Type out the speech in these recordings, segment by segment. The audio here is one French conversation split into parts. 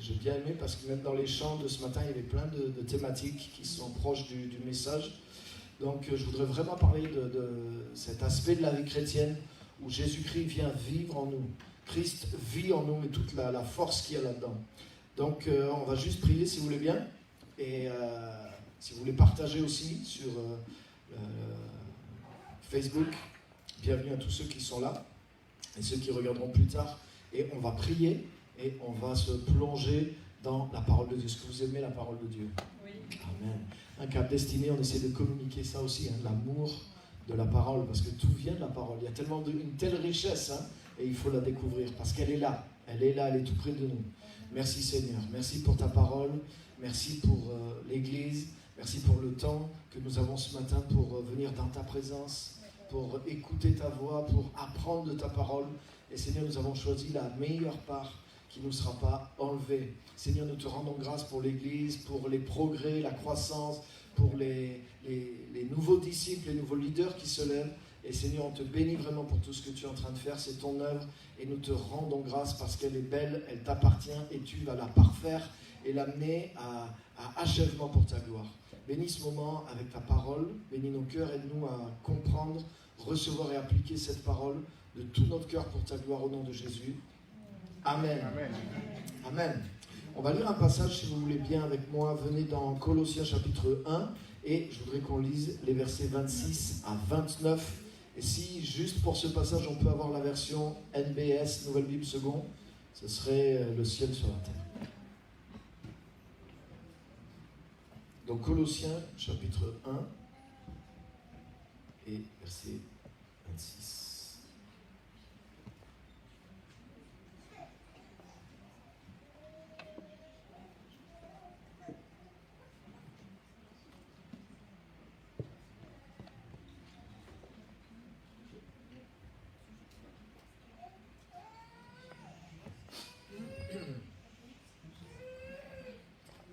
j'ai bien aimé parce que même dans les chants de ce matin, il y avait plein de thématiques qui sont proches du message. Donc je voudrais vraiment parler de cet aspect de la vie chrétienne où Jésus-Christ vient vivre en nous. Christ vit en nous et toute la force qu'il y a là-dedans. Donc on va juste prier si vous voulez bien. Et si vous voulez partager aussi sur Facebook, bienvenue à tous ceux qui sont là et ceux qui regarderont plus tard. Et on va prier et on va se plonger dans la parole de Dieu. Est-ce que vous aimez la parole de Dieu? Oui. Amen. Un Cap Destiné, on essaie de communiquer ça aussi, l'amour de la parole, parce que tout vient de la parole. Il y a tellement une telle richesse, et il faut la découvrir, parce qu'elle est là. Elle est tout près de nous. Merci Seigneur, merci pour ta parole, merci pour l'Église, merci pour le temps que nous avons ce matin pour venir dans ta présence, pour écouter ta voix, pour apprendre de ta parole. Et Seigneur, nous avons choisi la meilleure part qui ne nous sera pas enlevée. Seigneur, nous te rendons grâce pour l'Église, pour les progrès, la croissance, pour les nouveaux disciples, les nouveaux leaders qui se lèvent. Et Seigneur, on te bénit vraiment pour tout ce que tu es en train de faire. C'est ton œuvre et nous te rendons grâce parce qu'elle est belle, elle t'appartient et tu vas la parfaire et l'amener à achèvement pour ta gloire. Bénis ce moment avec ta parole, bénis nos cœurs, aide-nous à comprendre, recevoir et appliquer cette parole de tout notre cœur pour ta gloire au nom de Jésus. Amen. Amen. Amen. On va lire un passage, si vous voulez bien avec moi. Venez dans Colossiens chapitre 1 et je voudrais qu'on lise les versets 26 à 29. Et si, juste pour ce passage, on peut avoir la version NBS, Nouvelle Bible Seconde, ce serait le ciel sur la terre. Donc Colossiens chapitre 1 et verset 26.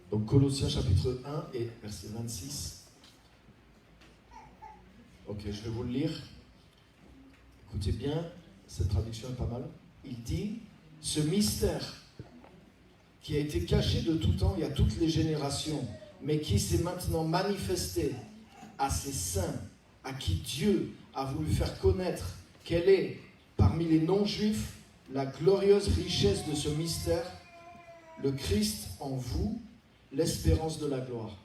Donc Colossiens chapitre 1 et verset 26. Ok, je vais vous le lire. Écoutez bien, cette traduction est pas mal. Il dit, ce mystère qui a été caché de tout temps et à toutes les générations, mais qui s'est maintenant manifesté à ses saints, à qui Dieu a voulu faire connaître quelle est, parmi les non-juifs, la glorieuse richesse de ce mystère, le Christ en vous, l'espérance de la gloire.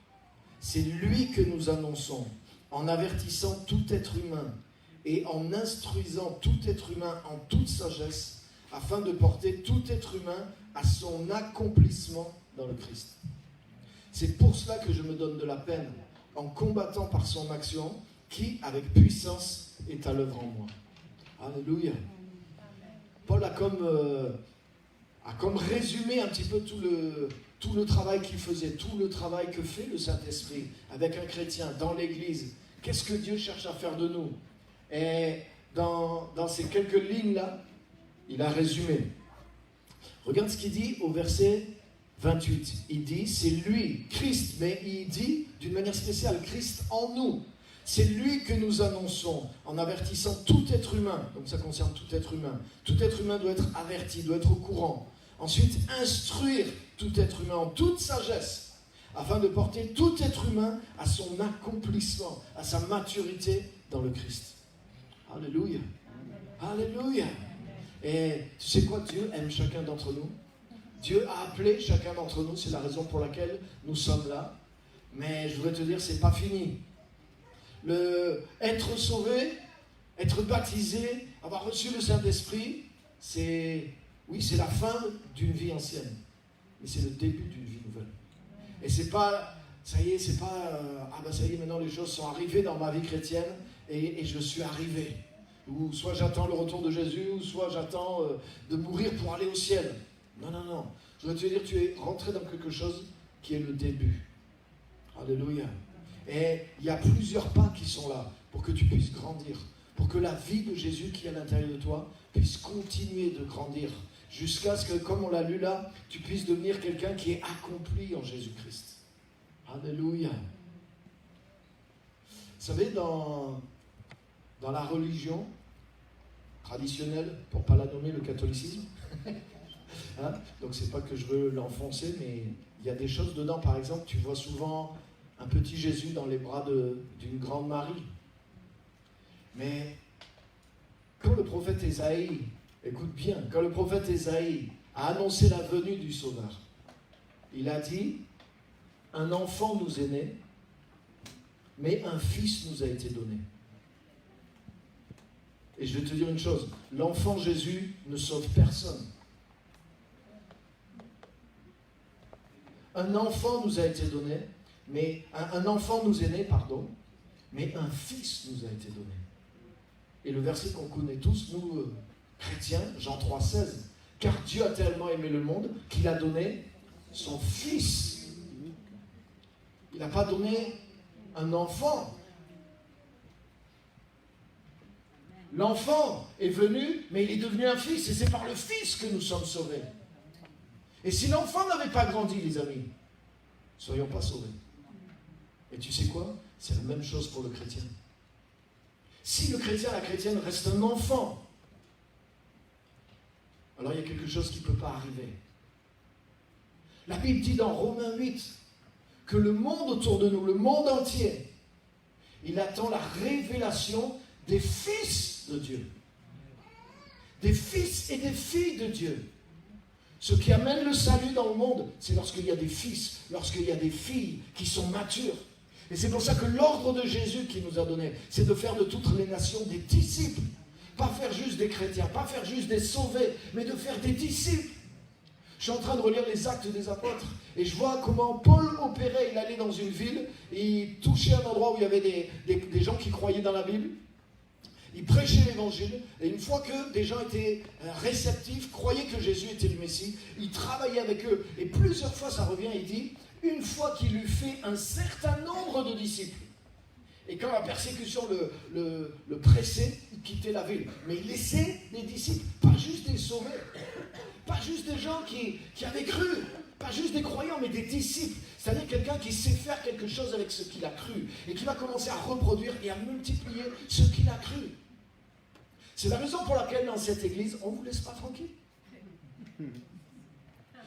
C'est lui que nous annonçons, en avertissant tout être humain et en instruisant tout être humain en toute sagesse, afin de porter tout être humain à son accomplissement dans le Christ. C'est pour cela que je me donne de la peine, en combattant par son action, qui, avec puissance, est à l'œuvre en moi. Alléluia. Paul a comme résumé un petit peu tout le travail qu'il faisait, tout le travail que fait le Saint-Esprit avec un chrétien dans l'Église. Qu'est-ce que Dieu cherche à faire de nous? Et dans ces quelques lignes-là, il a résumé. Regarde ce qu'il dit au verset 28. Il dit, c'est lui, Christ, mais il dit d'une manière spéciale, Christ en nous. C'est lui que nous annonçons en avertissant tout être humain. Donc ça concerne tout être humain. Tout être humain doit être averti, doit être au courant. Ensuite, instruire tout être humain en toute sagesse, afin de porter tout être humain à son accomplissement, à sa maturité dans le Christ. Alléluia. Alléluia. Et tu sais quoi, Dieu aime chacun d'entre nous. Dieu a appelé chacun d'entre nous, c'est la raison pour laquelle nous sommes là. Mais je voudrais te dire, c'est pas fini. Être sauvé, être baptisé, avoir reçu le Saint-Esprit, c'est la fin d'une vie ancienne. Mais c'est le début d'une vie nouvelle. Et c'est pas, ça y est, c'est pas, ça y est, maintenant les choses sont arrivées dans ma vie chrétienne et je suis arrivé. Ou soit j'attends le retour de Jésus, ou soit j'attends de mourir pour aller au ciel. Non, non, non. Je voudrais te dire, tu es rentré dans quelque chose qui est le début. Alléluia. Et il y a plusieurs pas qui sont là pour que tu puisses grandir, pour que la vie de Jésus qui est à l'intérieur de toi puisse continuer de grandir, jusqu'à ce que, comme on l'a lu là, tu puisses devenir quelqu'un qui est accompli en Jésus-Christ. Alléluia. Vous savez, dans la religion traditionnelle, pour ne pas la nommer le catholicisme, Hein? Donc c'est pas que je veux l'enfoncer, mais il y a des choses dedans. Par exemple, tu vois souvent un petit Jésus dans les bras d'une grande Marie. Mais quand le prophète Ésaïe, écoute bien, quand le prophète Ésaïe a annoncé la venue du Sauveur, il a dit, un enfant nous est né, mais un fils nous a été donné. Et je vais te dire une chose, l'enfant Jésus ne sauve personne. Un enfant nous a été donné, mais un enfant nous est né, pardon, mais un fils nous a été donné. Et le verset qu'on connaît tous, nous, chrétiens, Jean 3,16, car Dieu a tellement aimé le monde qu'il a donné son fils. Il n'a pas donné un enfant. L'enfant est venu, mais il est devenu un fils, et c'est par le fils que nous sommes sauvés. Et si l'enfant n'avait pas grandi, les amis, ne soyons pas sauvés. Et tu sais quoi? C'est la même chose pour le chrétien. Si le chrétien, la chrétienne reste un enfant, alors il y a quelque chose qui ne peut pas arriver. La Bible dit dans Romains 8 que le monde autour de nous, le monde entier, il attend la révélation des fils de Dieu. Des fils et des filles de Dieu. Ce qui amène le salut dans le monde, c'est lorsqu'il y a des fils, lorsqu'il y a des filles qui sont matures. Et c'est pour ça que l'ordre de Jésus qui nous a donné, c'est de faire de toutes les nations des disciples. Pas faire juste des chrétiens, pas faire juste des sauvés, mais de faire des disciples. Je suis en train de relire les Actes des Apôtres et je vois comment Paul opérait. Il allait dans une ville, il touchait un endroit où il y avait des gens qui croyaient dans la Bible. Il prêchait l'évangile et une fois que des gens étaient réceptifs, croyaient que Jésus était le Messie, il travaillait avec eux. Et plusieurs fois ça revient, il dit, une fois qu'il eut fait un certain nombre de disciples, et quand la persécution le pressait, il quittait la ville. Mais il laissait des disciples, pas juste des sauvés, pas juste des gens qui avaient cru, pas juste des croyants, mais des disciples. C'est-à-dire quelqu'un qui sait faire quelque chose avec ce qu'il a cru et qui va commencer à reproduire et à multiplier ce qu'il a cru. C'est la raison pour laquelle dans cette église, on ne vous laisse pas tranquille.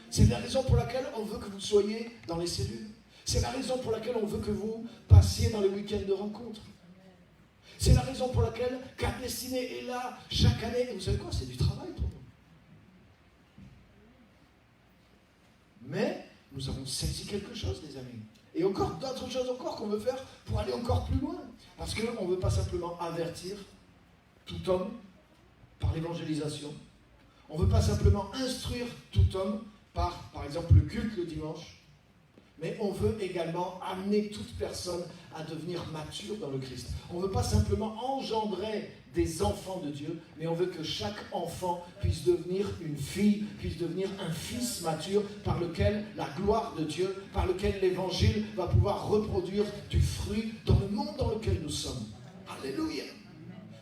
C'est la raison pour laquelle on veut que vous soyez dans les cellules. C'est la raison pour laquelle on veut que vous passiez dans les week-ends de rencontre. C'est la raison pour laquelle Cap Destiné est là chaque année. Et vous savez quoi? C'est du travail pour nous. Mais nous avons saisi quelque chose, les amis. Et encore d'autres choses encore qu'on veut faire pour aller encore plus loin. Parce qu'on ne veut pas simplement avertir tout homme par l'évangélisation. On ne veut pas simplement instruire tout homme par exemple, le culte le dimanche. Mais on veut également amener toute personne à devenir mature dans le Christ. On ne veut pas simplement engendrer des enfants de Dieu, mais on veut que chaque enfant puisse devenir une fille, puisse devenir un fils mature par lequel la gloire de Dieu, par lequel l'évangile va pouvoir reproduire du fruit dans le monde dans lequel nous sommes. Alléluia!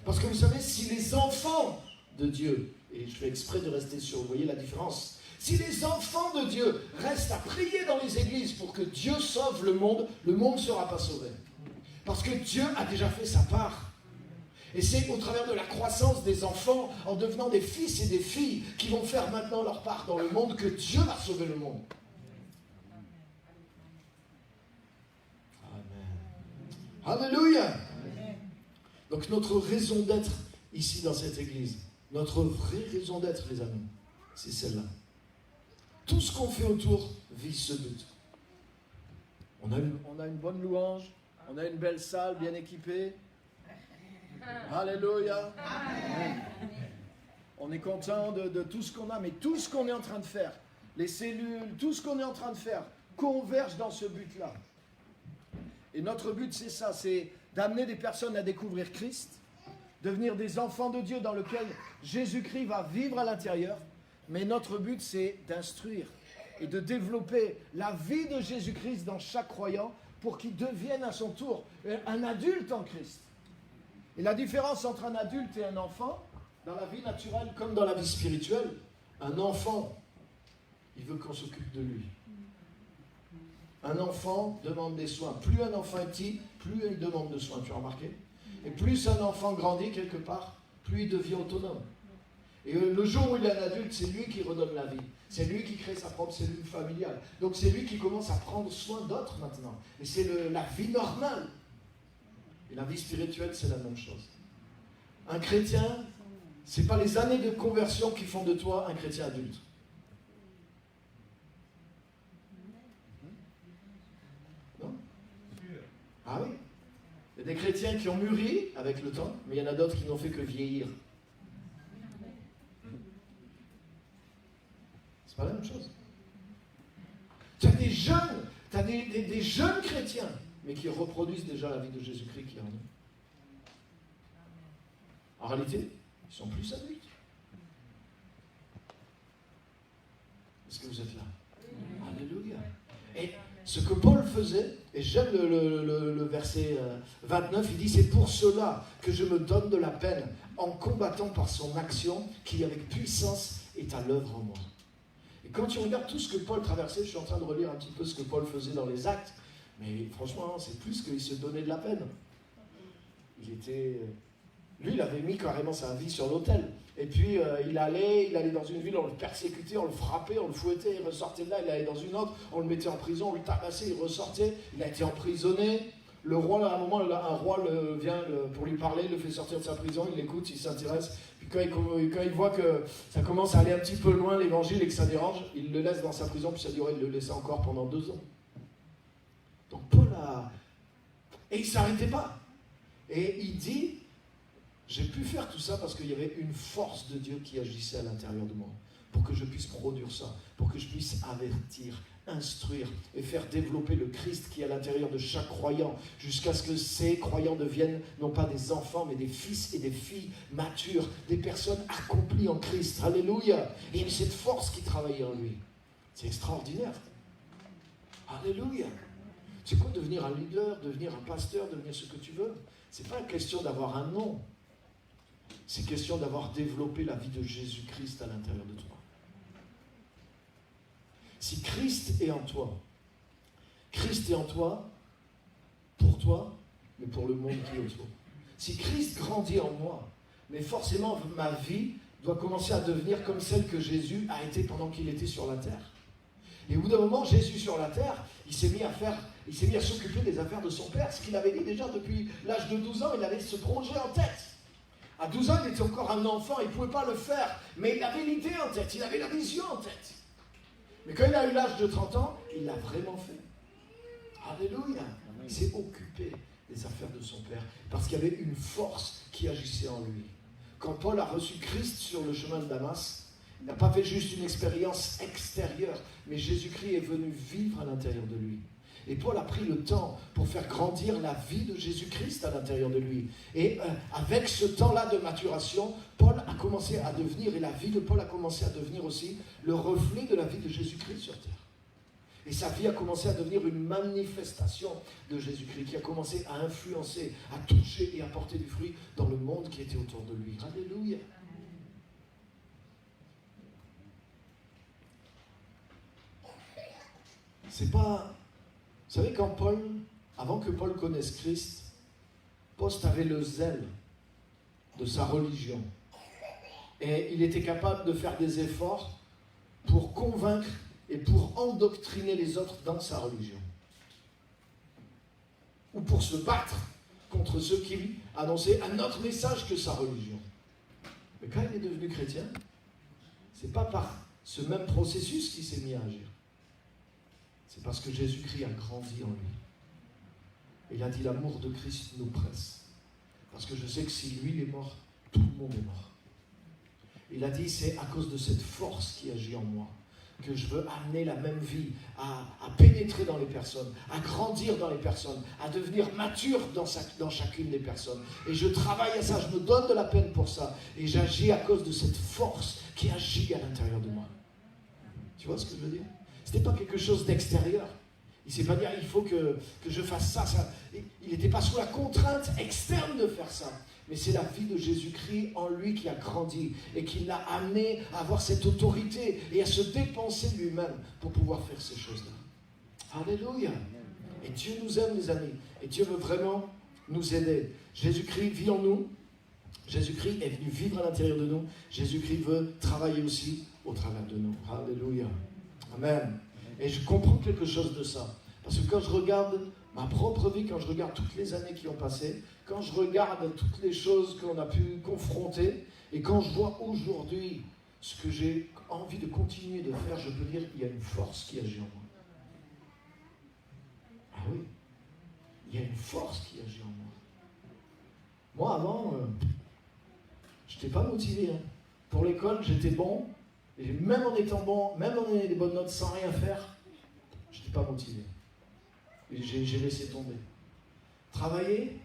Parce que vous savez, si les enfants de Dieu, et je fais exprès de rester sur, vous voyez la différence, si les enfants de Dieu restent à prier dans les églises pour que Dieu sauve le monde ne sera pas sauvé. Parce que Dieu a déjà fait sa part. Et c'est au travers de la croissance des enfants, en devenant des fils et des filles, qui vont faire maintenant leur part dans le monde, que Dieu va sauver le monde. Amen. Alléluia. Donc notre raison d'être ici dans cette église, notre vraie raison d'être, les amis, c'est celle-là. Tout ce qu'on fait autour vise ce but. On a une bonne louange, on a une belle salle bien équipée. Alléluia. On est content de tout ce qu'on a, mais tout ce qu'on est en train de faire, les cellules, tout ce qu'on est en train de faire, converge dans ce but-là. Et notre but, c'est ça, c'est d'amener des personnes à découvrir Christ, devenir des enfants de Dieu dans lequel Jésus-Christ va vivre à l'intérieur. Mais notre but, c'est d'instruire et de développer la vie de Jésus-Christ dans chaque croyant pour qu'il devienne à son tour un adulte en Christ. Et la différence entre un adulte et un enfant, dans la vie naturelle comme dans la vie spirituelle, un enfant, il veut qu'on s'occupe de lui. Un enfant demande des soins. Plus un enfant est petit, plus il demande de soins, tu as remarqué? Et plus un enfant grandit quelque part, plus il devient autonome. Et le jour où il est un adulte, c'est lui qui redonne la vie. C'est lui qui crée sa propre cellule familiale. Donc c'est lui qui commence à prendre soin d'autres maintenant. Et c'est la vie normale. Et la vie spirituelle, c'est la même chose. Un chrétien, ce n'est pas les années de conversion qui font de toi un chrétien adulte. Non? Ah oui. Il y a des chrétiens qui ont mûri avec le temps, mais il y en a d'autres qui n'ont fait que vieillir. C'est pas la même chose. Tu as des jeunes, tu as des jeunes chrétiens, mais qui reproduisent déjà la vie de Jésus-Christ qui est en eux. En réalité, ils sont plus adultes. Est-ce que vous êtes là? Alléluia. Et ce que Paul faisait, et j'aime le verset 29, il dit « C'est pour cela que je me donne de la peine en combattant par son action qui avec puissance est à l'œuvre en moi. » Et quand tu regardes tout ce que Paul traversait, je suis en train de relire un petit peu ce que Paul faisait dans les Actes, mais franchement, c'est plus qu'il se donnait de la peine. Lui, il avait mis carrément sa vie sur l'autel. Et puis, il allait dans une ville, on le persécutait, on le frappait, on le fouettait, il ressortait de là, il allait dans une autre, on le mettait en prison, on le tabassait, il ressortait, il a été emprisonné. Le roi, à un moment, un roi vient pour lui parler, il le fait sortir de sa prison, il l'écoute, il s'intéresse. Puis quand il voit que ça commence à aller un petit peu loin, l'évangile, et que ça dérange, il le laisse dans sa prison, puis ça durait, il le laissait encore pendant 2 ans. Donc Paul et il ne s'arrêtait pas. Et il dit, j'ai pu faire tout ça parce qu'il y avait une force de Dieu qui agissait à l'intérieur de moi, pour que je puisse produire ça, pour que je puisse avertir, instruire et faire développer le Christ qui est à l'intérieur de chaque croyant, jusqu'à ce que ces croyants deviennent non pas des enfants, mais des fils et des filles matures, des personnes accomplies en Christ. Alléluia. Et il y a cette force qui travaillait en lui. C'est extraordinaire. Alléluia. C'est quoi devenir un leader, devenir un pasteur, devenir ce que tu veux? C'est pas une question d'avoir un nom. C'est question d'avoir développé la vie de Jésus-Christ à l'intérieur de toi. Si Christ est en toi pour toi, mais pour le monde qui est autour. Si Christ grandit en moi, mais forcément ma vie doit commencer à devenir comme celle que Jésus a été pendant qu'il était sur la terre. Et au bout d'un moment, Jésus sur la terre, il s'est mis à s'occuper des affaires de son Père, ce qu'il avait dit déjà depuis l'âge de 12 ans, il avait ce projet en tête. À 12 ans, il était encore un enfant, il ne pouvait pas le faire, mais il avait l'idée en tête, il avait la vision en tête. Mais quand il a eu l'âge de 30 ans, il l'a vraiment fait. Alléluia. Il s'est occupé des affaires de son Père, parce qu'il y avait une force qui agissait en lui. Quand Paul a reçu Christ sur le chemin de Damas, il n'a pas fait juste une expérience extérieure, mais Jésus-Christ est venu vivre à l'intérieur de lui. Et Paul a pris le temps pour faire grandir la vie de Jésus-Christ à l'intérieur de lui. Et avec ce temps-là de maturation, Paul a commencé à devenir, et la vie de Paul a commencé à devenir aussi le reflet de la vie de Jésus-Christ sur terre. Et sa vie a commencé à devenir une manifestation de Jésus-Christ, qui a commencé à influencer, à toucher et à porter du fruit dans le monde qui était autour de lui. Alléluia. C'est pas... Vous savez, avant que Paul connaisse Christ, Paul avait le zèle de sa religion. Et il était capable de faire des efforts pour convaincre et pour endoctriner les autres dans sa religion. Ou pour se battre contre ceux qui annonçaient un autre message que sa religion. Mais quand il est devenu chrétien, c'est pas par ce même processus qu'il s'est mis à agir. C'est parce que Jésus-Christ a grandi en lui. Et il a dit, l'amour de Christ nous presse. Parce que je sais que si lui est mort, tout le monde est mort. Il a dit, c'est à cause de cette force qui agit en moi que je veux amener la même vie, à pénétrer dans les personnes, à grandir dans les personnes, à devenir mature dans chacune des personnes. Et je travaille à ça, je me donne de la peine pour ça. Et j'agis à cause de cette force qui agit à l'intérieur de moi. Tu vois ce que je veux dire? Ce n'était pas quelque chose d'extérieur. Il ne s'est pas dit, il faut que je fasse ça. Il n'était pas sous la contrainte externe de faire ça. Mais c'est la vie de Jésus-Christ en lui qui a grandi et qui l'a amené à avoir cette autorité et à se dépenser lui-même pour pouvoir faire ces choses-là. Alléluia. Et Dieu nous aime, les amis. Et Dieu veut vraiment nous aider. Jésus-Christ vit en nous. Jésus-Christ est venu vivre à l'intérieur de nous. Jésus-Christ veut travailler aussi au travers de nous. Alléluia. Amen. Et je comprends quelque chose de ça. Parce que quand je regarde ma propre vie, quand je regarde toutes les années qui ont passé, quand je regarde toutes les choses qu'on a pu confronter, et quand je vois aujourd'hui ce que j'ai envie de continuer de faire, je peux dire qu'il y a une force qui agit en moi. Ah oui, il y a une force qui agit en moi. Moi, avant, je n'étais pas motivé. Hein. Pour l'école, j'étais bon, et même en étant bon, même en ayant des bonnes notes sans rien faire, je n'étais pas motivé. Et j'ai laissé tomber. Travailler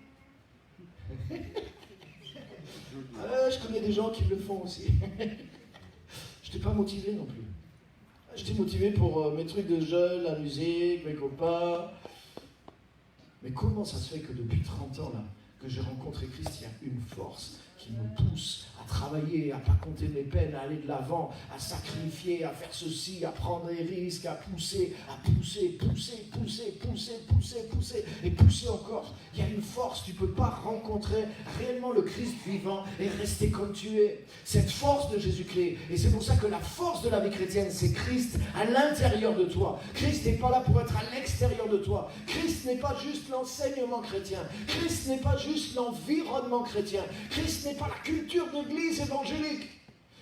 je connais des gens qui le font aussi. Je n'étais pas motivé non plus. J'étais motivé pour mes trucs de jeunes, la musique, mes copains. Mais comment ça se fait que depuis 30 ans, là, que j'ai rencontré Christ, il y a une force qui me pousse à travailler, à ne pas compter mes peines, à aller de l'avant, à sacrifier, à faire ceci, à prendre des risques, à pousser, et pousser encore. Il y a une force, tu ne peux pas rencontrer réellement le Christ vivant et rester comme tu es. Cette force de Jésus-Christ, et c'est pour ça que la force de la vie chrétienne, c'est Christ à l'intérieur de toi. Christ n'est pas là pour être à l'extérieur de toi. Christ n'est pas juste l'enseignement chrétien. Christ n'est pas juste l'environnement chrétien. Christ n'est pas la culture d'église évangélique.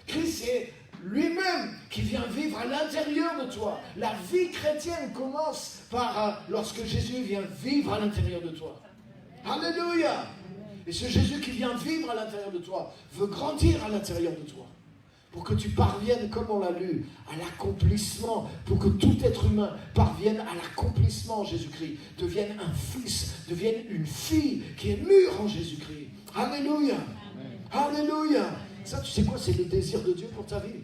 Christ est lui-même qui vient vivre à l'intérieur de toi. La vie chrétienne commence par lorsque Jésus vient vivre à l'intérieur de toi. Alléluia! Et ce Jésus qui vient vivre à l'intérieur de toi veut grandir à l'intérieur de toi. Pour que tu parviennes, comme on l'a lu, à l'accomplissement, pour que tout être humain parvienne à l'accomplissement en Jésus-Christ, devienne un fils, devienne une fille qui est mûre en Jésus-Christ. Alléluia! Alléluia! Ça, tu sais quoi? C'est le désir de Dieu pour ta vie.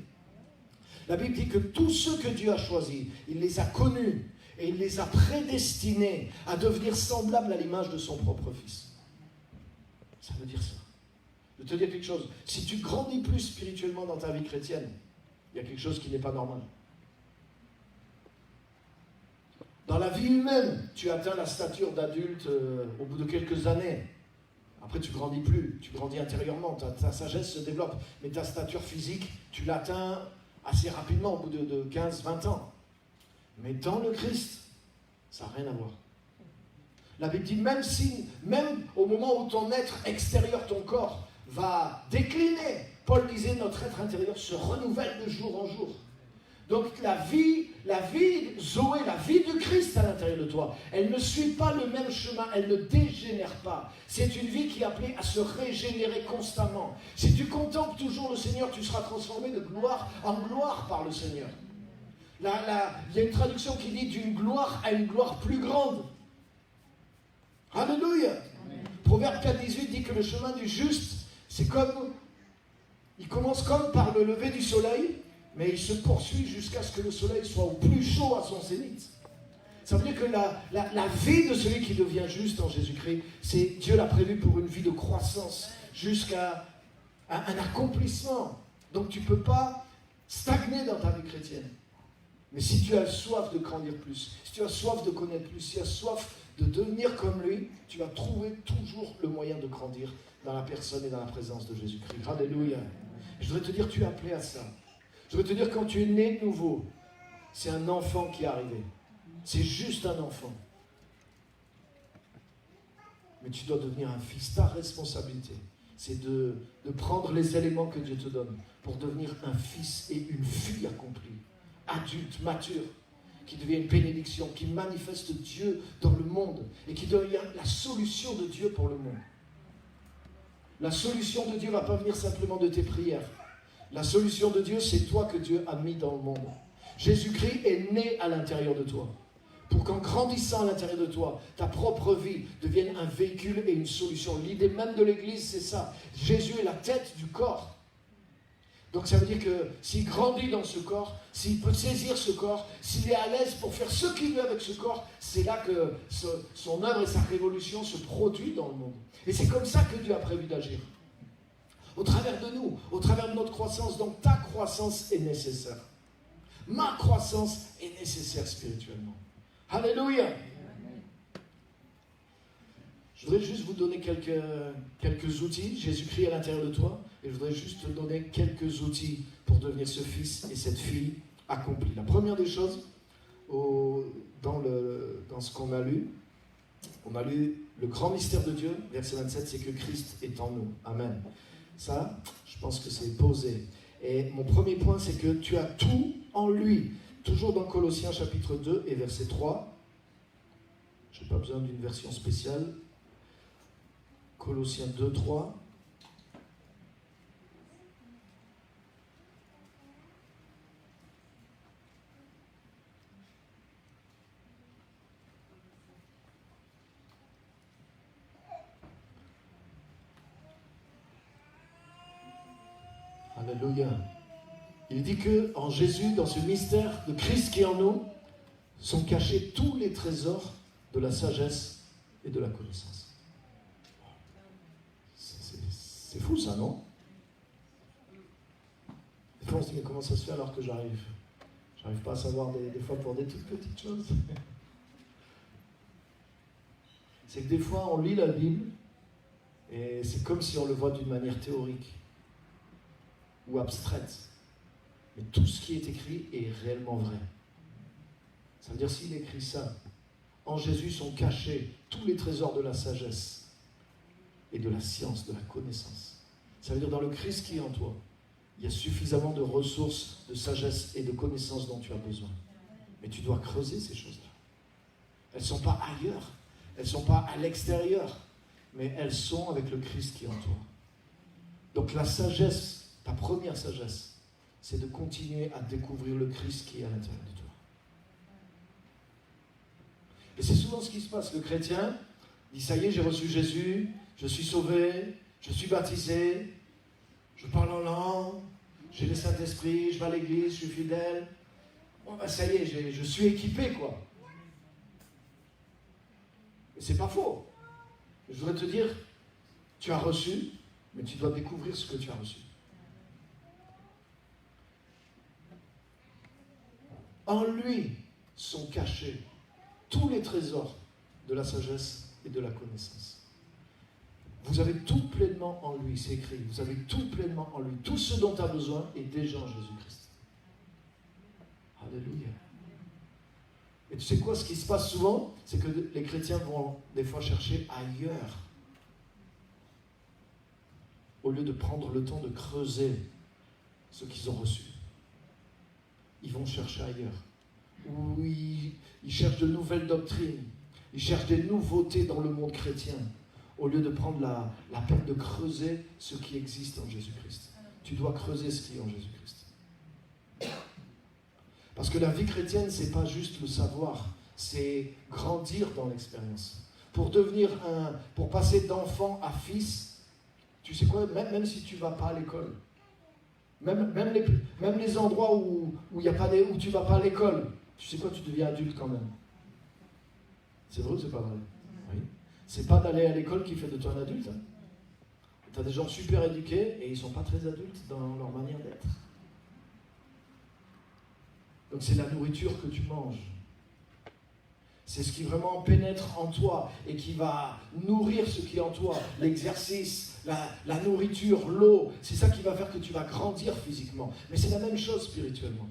La Bible dit que tous ceux que Dieu a choisis, il les a connus et il les a prédestinés à devenir semblables à l'image de son propre Fils. Ça veut dire ça. Je vais te dire quelque chose. Si tu grandis plus spirituellement dans ta vie chrétienne, il y a quelque chose qui n'est pas normal. Dans la vie humaine, tu atteins la stature d'adulte au bout de quelques années. Après, tu grandis plus, tu grandis intérieurement, ta sagesse se développe. Mais ta stature physique, tu l'atteins assez rapidement, au bout de 15-20 ans. Mais dans le Christ, ça n'a rien à voir. La Bible dit, même au moment où ton être extérieur, ton corps, va décliner, Paul disait, notre être intérieur se renouvelle de jour en jour. Donc la vie Zoé, la vie de Christ à l'intérieur de toi, elle ne suit pas le même chemin, elle ne dégénère pas. C'est une vie qui est appelée à se régénérer constamment. Si tu contemples toujours le Seigneur, tu seras transformé de gloire en gloire par le Seigneur. Il y a une traduction qui dit d'une gloire à une gloire plus grande. Alléluia. Proverbe 4,18 dit que le chemin du juste, c'est comme, il commence comme par le lever du soleil, mais il se poursuit jusqu'à ce que le soleil soit au plus chaud à son zénith. Ça veut dire que la vie de celui qui devient juste en Jésus-Christ, c'est Dieu l'a prévu pour une vie de croissance, jusqu'à un accomplissement. Donc tu ne peux pas stagner dans ta vie chrétienne. Mais si tu as soif de grandir plus, si tu as soif de connaître plus, si tu as soif de devenir comme lui, tu vas trouver toujours le moyen de grandir dans la personne et dans la présence de Jésus-Christ. Alléluia. Je voudrais te dire, tu es appelé à ça. Je veux te dire, quand tu es né de nouveau, c'est un enfant qui est arrivé. C'est juste un enfant. Mais tu dois devenir un fils. Ta responsabilité, c'est de prendre les éléments que Dieu te donne pour devenir un fils et une fille accomplie, adulte, mature, qui devient une bénédiction, qui manifeste Dieu dans le monde et qui devient la solution de Dieu pour le monde. La solution de Dieu ne va pas venir simplement de tes prières. La solution de Dieu, c'est toi que Dieu a mis dans le monde. Jésus-Christ est né à l'intérieur de toi. Pour qu'en grandissant à l'intérieur de toi, ta propre vie devienne un véhicule et une solution. L'idée même de l'Église, c'est ça. Jésus est la tête du corps. Donc ça veut dire que s'il grandit dans ce corps, s'il peut saisir ce corps, s'il est à l'aise pour faire ce qu'il veut avec ce corps, c'est là que son œuvre et sa révolution se produisent dans le monde. Et c'est comme ça que Dieu a prévu d'agir. Au travers de nous, au travers de notre croissance. Donc ta croissance est nécessaire. Ma croissance est nécessaire spirituellement. Alléluia. Je voudrais juste vous donner quelques outils. Jésus-Christ à l'intérieur de toi. Et je voudrais juste te donner quelques outils pour devenir ce fils et cette fille accomplie. La première des choses, dans ce qu'on a lu, on a lu le grand mystère de Dieu, verset 27, c'est que Christ est en nous. Amen. Ça, je pense que c'est posé. Et mon premier point, c'est que tu as tout en lui. Toujours dans Colossiens chapitre 2 et verset 3. Je n'ai pas besoin d'une version spéciale. Colossiens 2, 3. Alléluia. Il dit que en Jésus, dans ce mystère de Christ qui est en nous, sont cachés tous les trésors de la sagesse et de la connaissance. C'est fou ça, non? Des fois on se dit, mais comment ça se fait alors que j'arrive pas à savoir des fois pour des toutes petites choses. C'est que des fois on lit la Bible et c'est comme si on le voit d'une manière théorique ou abstraite. Mais tout ce qui est écrit est réellement vrai. Ça veut dire s'il écrit ça, en Jésus sont cachés tous les trésors de la sagesse et de la science, de la connaissance. Ça veut dire dans le Christ qui est en toi, il y a suffisamment de ressources, de sagesse et de connaissances dont tu as besoin. Mais tu dois creuser ces choses-là. Elles ne sont pas ailleurs, elles ne sont pas à l'extérieur, mais elles sont avec le Christ qui est en toi. Donc la sagesse, ta première sagesse, c'est de continuer à découvrir le Christ qui est à l'intérieur de toi. Et c'est souvent ce qui se passe. Le chrétien dit, ça y est, j'ai reçu Jésus, je suis sauvé, je suis baptisé, je parle en langue, j'ai le Saint-Esprit, je vais à l'église, je suis fidèle. Bon, ben ça y est, je suis équipé, quoi. Et c'est pas faux. Je voudrais te dire, tu as reçu, mais tu dois découvrir ce que tu as reçu. En lui sont cachés tous les trésors de la sagesse et de la connaissance. Vous avez tout pleinement en lui, c'est écrit. Vous avez tout pleinement en lui. Tout ce dont tu as besoin est déjà en Jésus-Christ. Alléluia. Et tu sais quoi, ce qui se passe souvent, c'est que les chrétiens vont des fois chercher ailleurs. Au lieu de prendre le temps de creuser ce qu'ils ont reçu. Ils vont chercher ailleurs. Ou ils cherchent de nouvelles doctrines. Ils cherchent des nouveautés dans le monde chrétien. Au lieu de prendre la peine de creuser ce qui existe en Jésus-Christ. Tu dois creuser ce qui est en Jésus-Christ. Parce que la vie chrétienne, c'est pas juste le savoir, c'est grandir dans l'expérience. Pour passer d'enfant à fils, tu sais quoi, même si tu vas pas à l'école, même les endroits où tu vas pas à l'école, tu sais quoi, tu deviens adulte quand même. C'est vrai ou c'est pas vrai? Oui. C'est pas d'aller à l'école qui fait de toi un adulte. Hein. Tu as des gens super éduqués et ils ne sont pas très adultes dans leur manière d'être. Donc c'est la nourriture que tu manges. C'est ce qui vraiment pénètre en toi et qui va nourrir ce qui est en toi. L'exercice, la nourriture, l'eau, c'est ça qui va faire que tu vas grandir physiquement. Mais c'est la même chose spirituellement.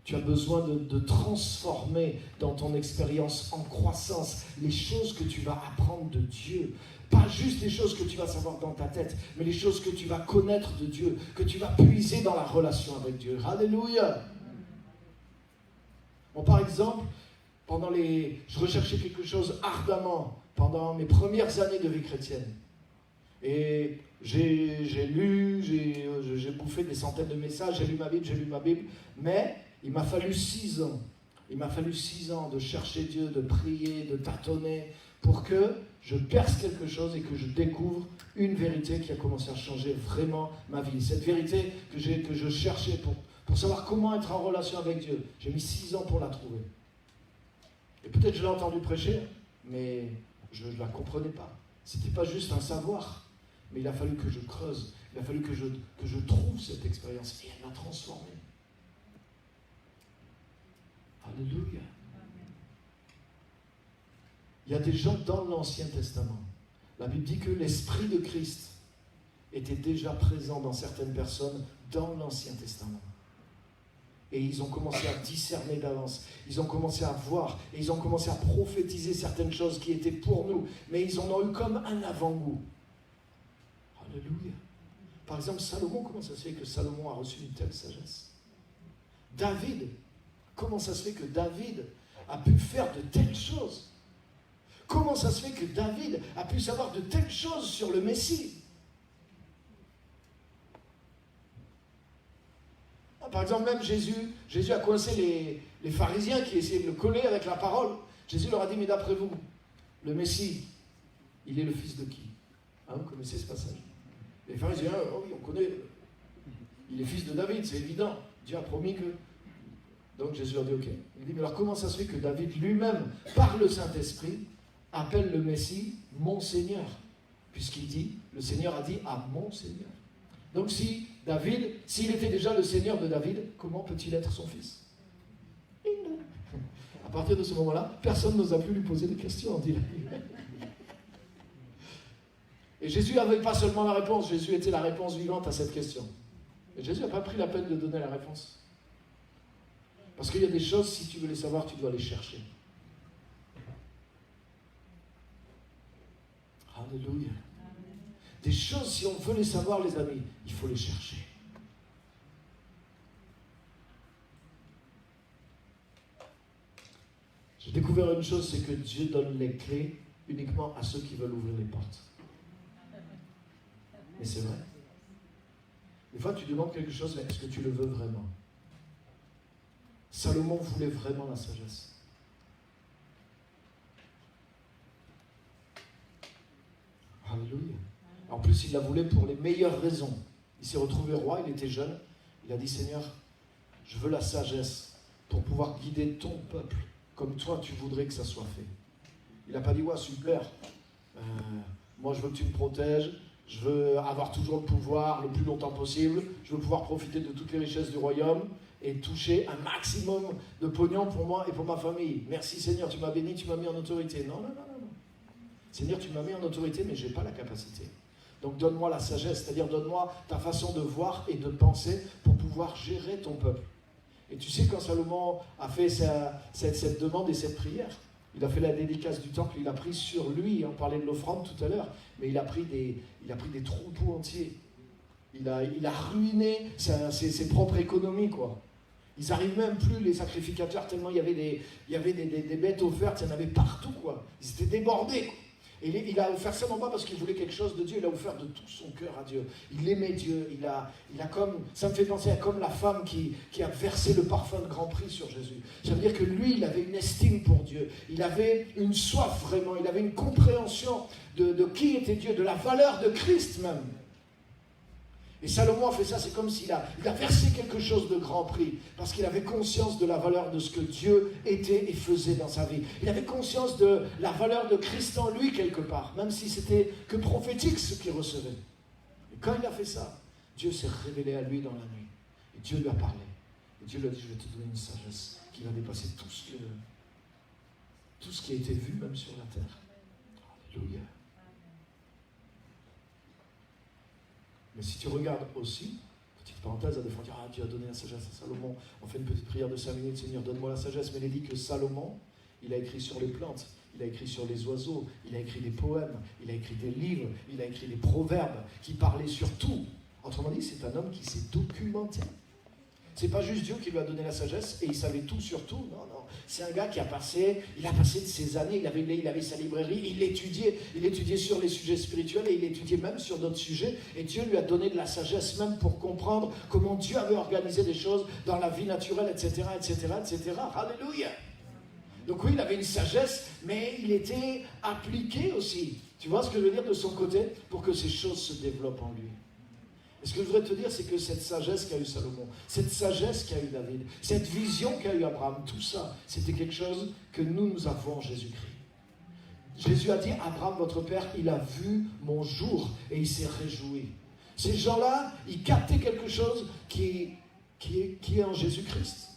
Tu as besoin de transformer dans ton expérience en croissance les choses que tu vas apprendre de Dieu. Pas juste les choses que tu vas savoir dans ta tête, mais les choses que tu vas connaître de Dieu, que tu vas puiser dans la relation avec Dieu. Alléluia! Bon, par exemple, je recherchais quelque chose ardemment pendant mes premières années de vie chrétienne. Et j'ai lu, j'ai bouffé des centaines de messages, j'ai lu ma Bible, mais il m'a fallu 6 ans. Il m'a fallu 6 ans de chercher Dieu, de prier, de tâtonner, pour que je perce quelque chose et que je découvre une vérité qui a commencé à changer vraiment ma vie. Cette vérité que je cherchais pour savoir comment être en relation avec Dieu. J'ai mis 6 ans pour la trouver. Et peut-être je l'ai entendu prêcher, mais je ne la comprenais pas. Ce n'était pas juste un savoir, mais il a fallu que je creuse. Il a fallu que je trouve cette expérience. Et elle m'a transformé. Alléluia. Il y a des gens dans l'Ancien Testament. La Bible dit que l'Esprit de Christ était déjà présent dans certaines personnes dans l'Ancien Testament. Et ils ont commencé à discerner d'avance. Ils ont commencé à voir. Et ils ont commencé à prophétiser certaines choses qui étaient pour nous. Mais ils en ont eu comme un avant-goût. Alléluia. Par exemple, Salomon, comment ça se fait que Salomon a reçu une telle sagesse? David, comment ça se fait que David a pu faire de telles choses? Comment ça se fait que David a pu savoir de telles choses sur le Messie? Par exemple, même Jésus a coincé les pharisiens qui essayaient de le coller avec la parole. Jésus leur a dit, mais d'après vous, le Messie, il est le fils de qui? Vous connaissez ce passage? Les pharisiens, oh oui, on connaît, il est fils de David, c'est évident. Dieu a promis que... Donc Jésus leur dit, ok. Il dit, mais alors comment ça se fait que David lui-même, par le Saint-Esprit, appelle le Messie mon Seigneur? Puisqu'il dit, le Seigneur a dit à mon Seigneur. Donc si David, s'il était déjà le Seigneur de David, comment peut-il être son fils? À partir de ce moment-là, personne n'osa plus lui poser des questions, dit la Bible. Et Jésus n'avait pas seulement la réponse, Jésus était la réponse vivante à cette question. Et Jésus n'a pas pris la peine de donner la réponse. Parce qu'il y a des choses, si tu veux les savoir, tu dois les chercher. Alléluia. Des choses, si on veut les savoir, les amis, il faut les chercher. J'ai découvert une chose, c'est que Dieu donne les clés uniquement à ceux qui veulent ouvrir les portes. Et c'est vrai. Des fois, tu demandes quelque chose, mais est-ce que tu le veux vraiment? Salomon voulait vraiment la sagesse. Alléluia. En plus, il la voulait pour les meilleures raisons. Il s'est retrouvé roi, il était jeune. Il a dit, Seigneur, je veux la sagesse pour pouvoir guider ton peuple comme toi tu voudrais que ça soit fait. Il n'a pas dit, ouais, super, moi je veux que tu me protèges, je veux avoir toujours le pouvoir le plus longtemps possible, je veux pouvoir profiter de toutes les richesses du royaume et toucher un maximum de pognon pour moi et pour ma famille. Merci Seigneur, tu m'as béni, tu m'as mis en autorité. Non. Seigneur, tu m'as mis en autorité, mais je n'ai pas la capacité. Donc donne-moi la sagesse, c'est-à-dire donne-moi ta façon de voir et de penser pour pouvoir gérer ton peuple. Et tu sais, quand Salomon a fait cette demande et cette prière, il a fait la dédicace du temple, il a pris sur lui, on parlait de l'offrande tout à l'heure, mais il a pris des troupeaux entiers. Il a ruiné ses propres économies, quoi. Ils n'arrivent même plus, les sacrificateurs, tellement il y avait des bêtes offertes, il y en avait partout, quoi. Ils étaient débordés, quoi. Et il a offert ça non pas parce qu'il voulait quelque chose de Dieu, il a offert de tout son cœur à Dieu. Il aimait Dieu, il a comme, ça me fait penser à comme la femme qui a versé le parfum de grand prix sur Jésus. Ça veut dire que lui, il avait une estime pour Dieu, il avait une soif vraiment, il avait une compréhension de qui était Dieu, de la valeur de Christ même. Et Salomon a fait ça, c'est comme s'il a versé quelque chose de grand prix, parce qu'il avait conscience de la valeur de ce que Dieu était et faisait dans sa vie. Il avait conscience de la valeur de Christ en lui quelque part, même si c'était que prophétique ce qu'il recevait. Et quand il a fait ça, Dieu s'est révélé à lui dans la nuit. Et Dieu lui a parlé. Et Dieu lui a dit, je vais te donner une sagesse qui va dépasser tout ce qui a été vu même sur la terre. Alléluia. Mais si tu regardes aussi, petite parenthèse, à des fois dire, Dieu a donné la sagesse à Salomon, on fait une petite prière de 5 minutes, Seigneur, donne-moi la sagesse, mais il est dit que Salomon, il a écrit sur les plantes, il a écrit sur les oiseaux, il a écrit des poèmes, il a écrit des livres, il a écrit des proverbes qui parlaient sur tout. Autrement dit, c'est un homme qui s'est documenté. C'est pas juste Dieu qui lui a donné la sagesse et il savait tout sur tout, non. C'est un gars qui a passé de ses années, il avait sa librairie, il étudiait sur les sujets spirituels et il étudiait même sur d'autres sujets. Et Dieu lui a donné de la sagesse même pour comprendre comment Dieu avait organisé des choses dans la vie naturelle, etc., etc., etc. Alléluia. Donc oui, il avait une sagesse, mais il était appliqué aussi. Tu vois ce que je veux dire de son côté? Pour que ces choses se développent en lui. Et ce que je voudrais te dire, c'est que cette sagesse qu'a eu Salomon, cette sagesse qu'a eu David, cette vision qu'a eu Abraham, tout ça, c'était quelque chose que nous avons en Jésus-Christ. Jésus a dit, Abraham, votre père, il a vu mon jour et il s'est réjoui. Ces gens-là, ils captaient quelque chose qui est en Jésus-Christ.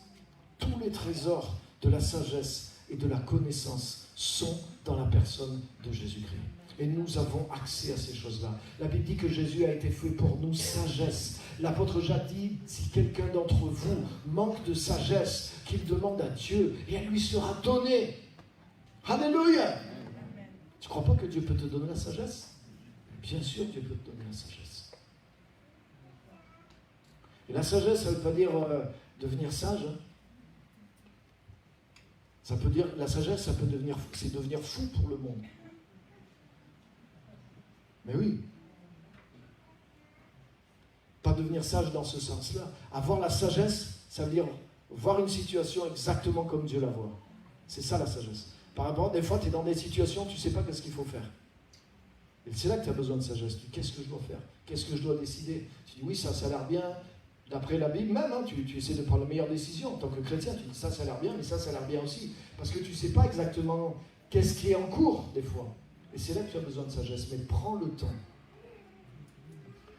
Tous les trésors de la sagesse et de la connaissance sont dans la personne de Jésus-Christ. Et nous avons accès à ces choses-là. La Bible dit que Jésus a été fait pour nous sagesse. L'apôtre Jacques dit, si quelqu'un d'entre vous manque de sagesse, qu'il demande à Dieu et elle lui sera donnée. Alléluia! Tu ne crois pas que Dieu peut te donner la sagesse? Bien sûr, Dieu peut te donner la sagesse. Et la sagesse, ça ne veut pas dire devenir sage. Ça peut dire, la sagesse, c'est devenir fou pour le monde. Mais oui. Pas devenir sage dans ce sens-là. Avoir la sagesse, ça veut dire voir une situation exactement comme Dieu la voit. C'est ça la sagesse. Par rapport, des fois, tu es dans des situations, tu ne sais pas qu'est-ce qu'il faut faire. Et c'est là que tu as besoin de sagesse. Tu dis, qu'est-ce que je dois faire? Qu'est-ce que je dois décider? Tu dis, oui, ça a l'air bien. D'après la Bible, même, hein, tu essaies de prendre la meilleure décision en tant que chrétien. Tu dis, ça a l'air bien, mais ça a l'air bien aussi. Parce que tu ne sais pas exactement qu'est-ce qui est en cours, des fois. Et c'est là que tu as besoin de sagesse. Mais prends le temps.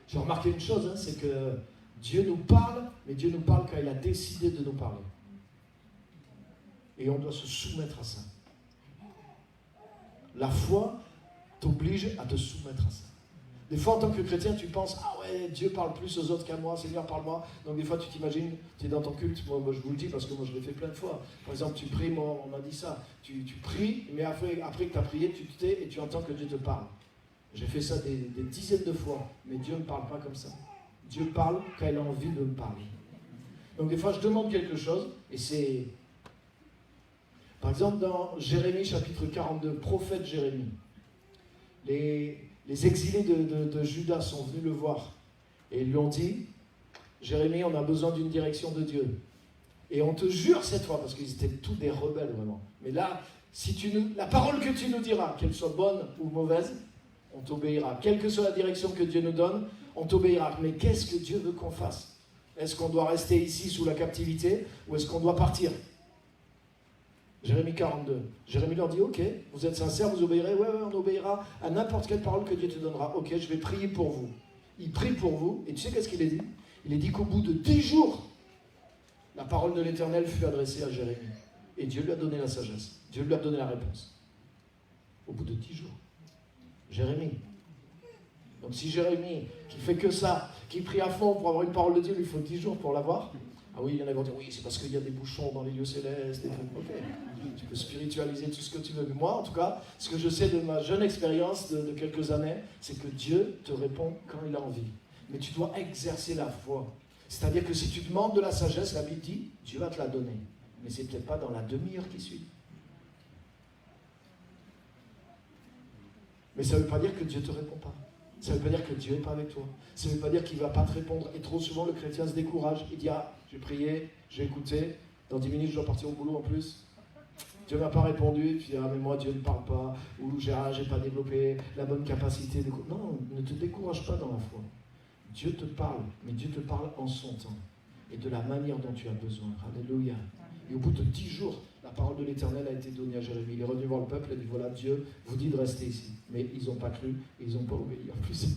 J'ai remarqué une chose, hein, c'est que Dieu nous parle, mais Dieu nous parle quand il a décidé de nous parler. Et on doit se soumettre à ça. La foi t'oblige à te soumettre à ça. Des fois, en tant que chrétien, tu penses, ah ouais, Dieu parle plus aux autres qu'à moi, Seigneur, parle-moi. Donc des fois, tu t'imagines, tu es dans ton culte, moi je vous le dis parce que moi je l'ai fait plein de fois. Par exemple, tu pries, moi on m'a dit ça, tu pries, mais après que tu as prié, tu te tais et tu entends que Dieu te parle. J'ai fait ça des dizaines de fois, mais Dieu ne me parle pas comme ça. Dieu parle quand il a envie de me parler. Donc des fois, je demande quelque chose, et c'est... Par exemple, dans Jérémie, chapitre 42, prophète Jérémie, les exilés de Juda sont venus le voir, et ils lui ont dit, Jérémie, on a besoin d'une direction de Dieu. Et on te jure cette fois, parce qu'ils étaient tous des rebelles vraiment, mais là, la parole que tu nous diras, qu'elle soit bonne ou mauvaise, on t'obéira. Quelle que soit la direction que Dieu nous donne, on t'obéira. Mais qu'est-ce que Dieu veut qu'on fasse? Est-ce qu'on doit rester ici sous la captivité ou est-ce qu'on doit partir? Jérémie 42. Jérémie leur dit, ok, vous êtes sincères, vous obéirez? Ouais, on obéira à n'importe quelle parole que Dieu te donnera. Ok, je vais prier pour vous. Il prie pour vous, et tu sais qu'est-ce qu'il a dit? Il a dit qu'au bout de 10 jours, la parole de l'Éternel fut adressée à Jérémie. Et Dieu lui a donné la sagesse. Dieu lui a donné la réponse. Au bout de 10 jours. Jérémie. Donc si Jérémie, qui fait que ça, qui prie à fond pour avoir une parole de Dieu, il lui faut 10 jours pour l'avoir. Ah oui, il y en a qui vont dire, oui, c'est parce qu'il y a des bouchons dans les lieux célestes. Ok, tu peux spiritualiser tout ce que tu veux. Mais moi, en tout cas, ce que je sais de ma jeune expérience de quelques années, c'est que Dieu te répond quand il a envie. Mais tu dois exercer la foi. C'est-à-dire que si tu demandes de la sagesse, la Bible dit, Dieu va te la donner. Mais c'est peut-être pas dans la demi-heure qui suit. Mais ça ne veut pas dire que Dieu ne te répond pas. Ça ne veut pas dire que Dieu n'est pas avec toi. Ça ne veut pas dire qu'il ne va pas te répondre. Et trop souvent, le chrétien se décourage. Il dit, ah, j'ai prié, j'ai écouté. Dans 10 minutes, je dois partir au boulot en plus. Dieu ne m'a pas répondu. Puis, ah, mais moi, Dieu ne parle pas. Ou j'ai pas développé la bonne capacité d'écoute. Non, ne te décourage pas dans la foi. Dieu te parle, mais Dieu te parle en son temps. Et de la manière dont tu as besoin. Alléluia. Et au bout de 10 jours, la parole de l'Éternel a été donnée à Jérémie. Il est revenu voir le peuple et dit, voilà, Dieu vous dit de rester ici. Mais ils n'ont pas cru et ils n'ont pas obéi en plus.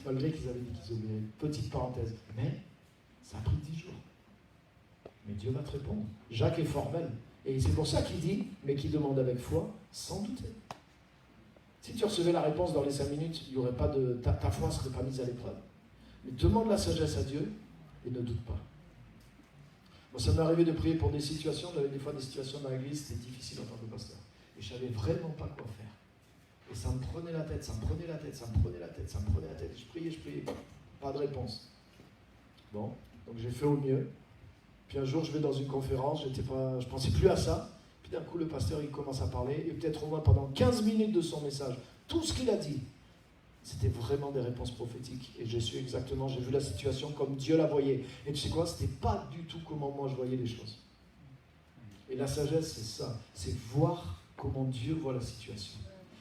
Malgré qu'ils avaient dit qu'ils obéiraient. Petite parenthèse. Mais ça a pris 10 jours. Mais Dieu va te répondre. Jacques est formel. Et c'est pour ça qu'il dit, mais qui demande avec foi, sans douter. Si tu recevais la réponse dans les 5 minutes, il y aurait pas de, ta foi ne serait pas mise à l'épreuve. Mais demande la sagesse à Dieu et ne doute pas. Moi, ça m'est arrivé de prier pour des situations. J'avais des fois des situations dans l'église, c'était difficile en tant que pasteur. Et je ne savais vraiment pas quoi faire. Et ça me prenait la tête, ça me prenait la tête, ça me prenait la tête, ça me prenait la tête. Je priais, pas de réponse. Bon, donc j'ai fait au mieux. Puis un jour, je vais dans une conférence, je ne pensais plus à ça. Puis d'un coup, le pasteur, il commence à parler. Et peut-être au moins pendant 15 minutes de son message, tout ce qu'il a dit, c'était vraiment des réponses prophétiques. Et j'ai vu la situation comme Dieu la voyait. Et tu sais quoi, c'était pas du tout comment moi je voyais les choses. Et la sagesse, c'est ça. C'est voir comment Dieu voit la situation.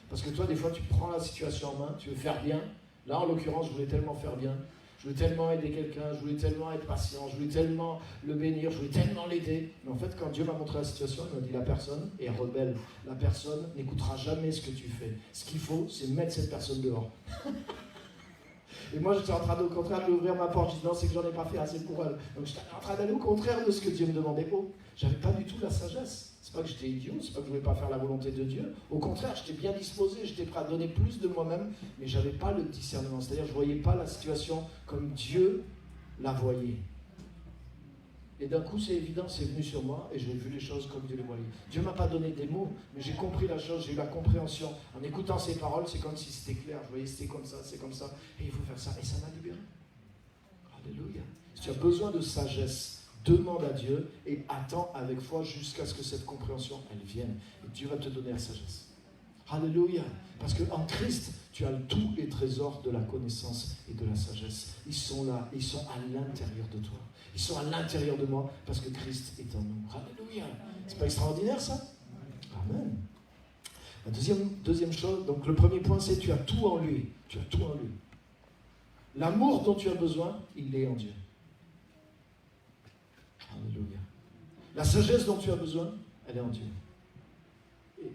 Parce que toi, des fois, tu prends la situation en main, tu veux faire bien. Là, en l'occurrence, je voulais tellement faire bien. Je voulais tellement aider quelqu'un, je voulais tellement être patient, je voulais tellement le bénir, je voulais tellement l'aider. Mais en fait, quand Dieu m'a montré la situation, il m'a dit, la personne est rebelle. La personne n'écoutera jamais ce que tu fais. Ce qu'il faut, c'est mettre cette personne dehors. Et moi, j'étais en train, au contraire, d'ouvrir ma porte. Je dis non, c'est que j'en ai pas fait assez pour elle. Donc, j'étais en train d'aller au contraire de ce que Dieu me demandait. Oh, j'avais pas du tout la sagesse. C'est pas que j'étais idiot, c'est pas que je voulais pas faire la volonté de Dieu. Au contraire, j'étais bien disposé, j'étais prêt à donner plus de moi-même, mais j'avais pas le discernement. C'est-à-dire, je voyais pas la situation comme Dieu la voyait. Et d'un coup, c'est évident, c'est venu sur moi et j'ai vu les choses comme Dieu les voyait. Dieu ne m'a pas donné des mots, mais j'ai compris la chose, j'ai eu la compréhension. En écoutant ses paroles, c'est comme si c'était clair. Je voyais, c'était comme ça, c'est comme ça, et il faut faire ça. Et ça m'a libéré. Alléluia. Si tu as besoin de sagesse, demande à Dieu et attends avec foi jusqu'à ce que cette compréhension, elle vienne. Et Dieu va te donner la sagesse. Alléluia. Parce qu'en Christ, tu as tous les trésors de la connaissance et de la sagesse. Ils sont là, ils sont à l'intérieur de toi. Ils sont à l'intérieur de moi parce que Christ est en nous. Alléluia. C'est pas extraordinaire ça? Amen. La deuxième chose, donc le premier point c'est tu as tout en lui. Tu as tout en lui. L'amour dont tu as besoin, il est en Dieu. Alléluia. La sagesse dont tu as besoin, elle est en Dieu. Et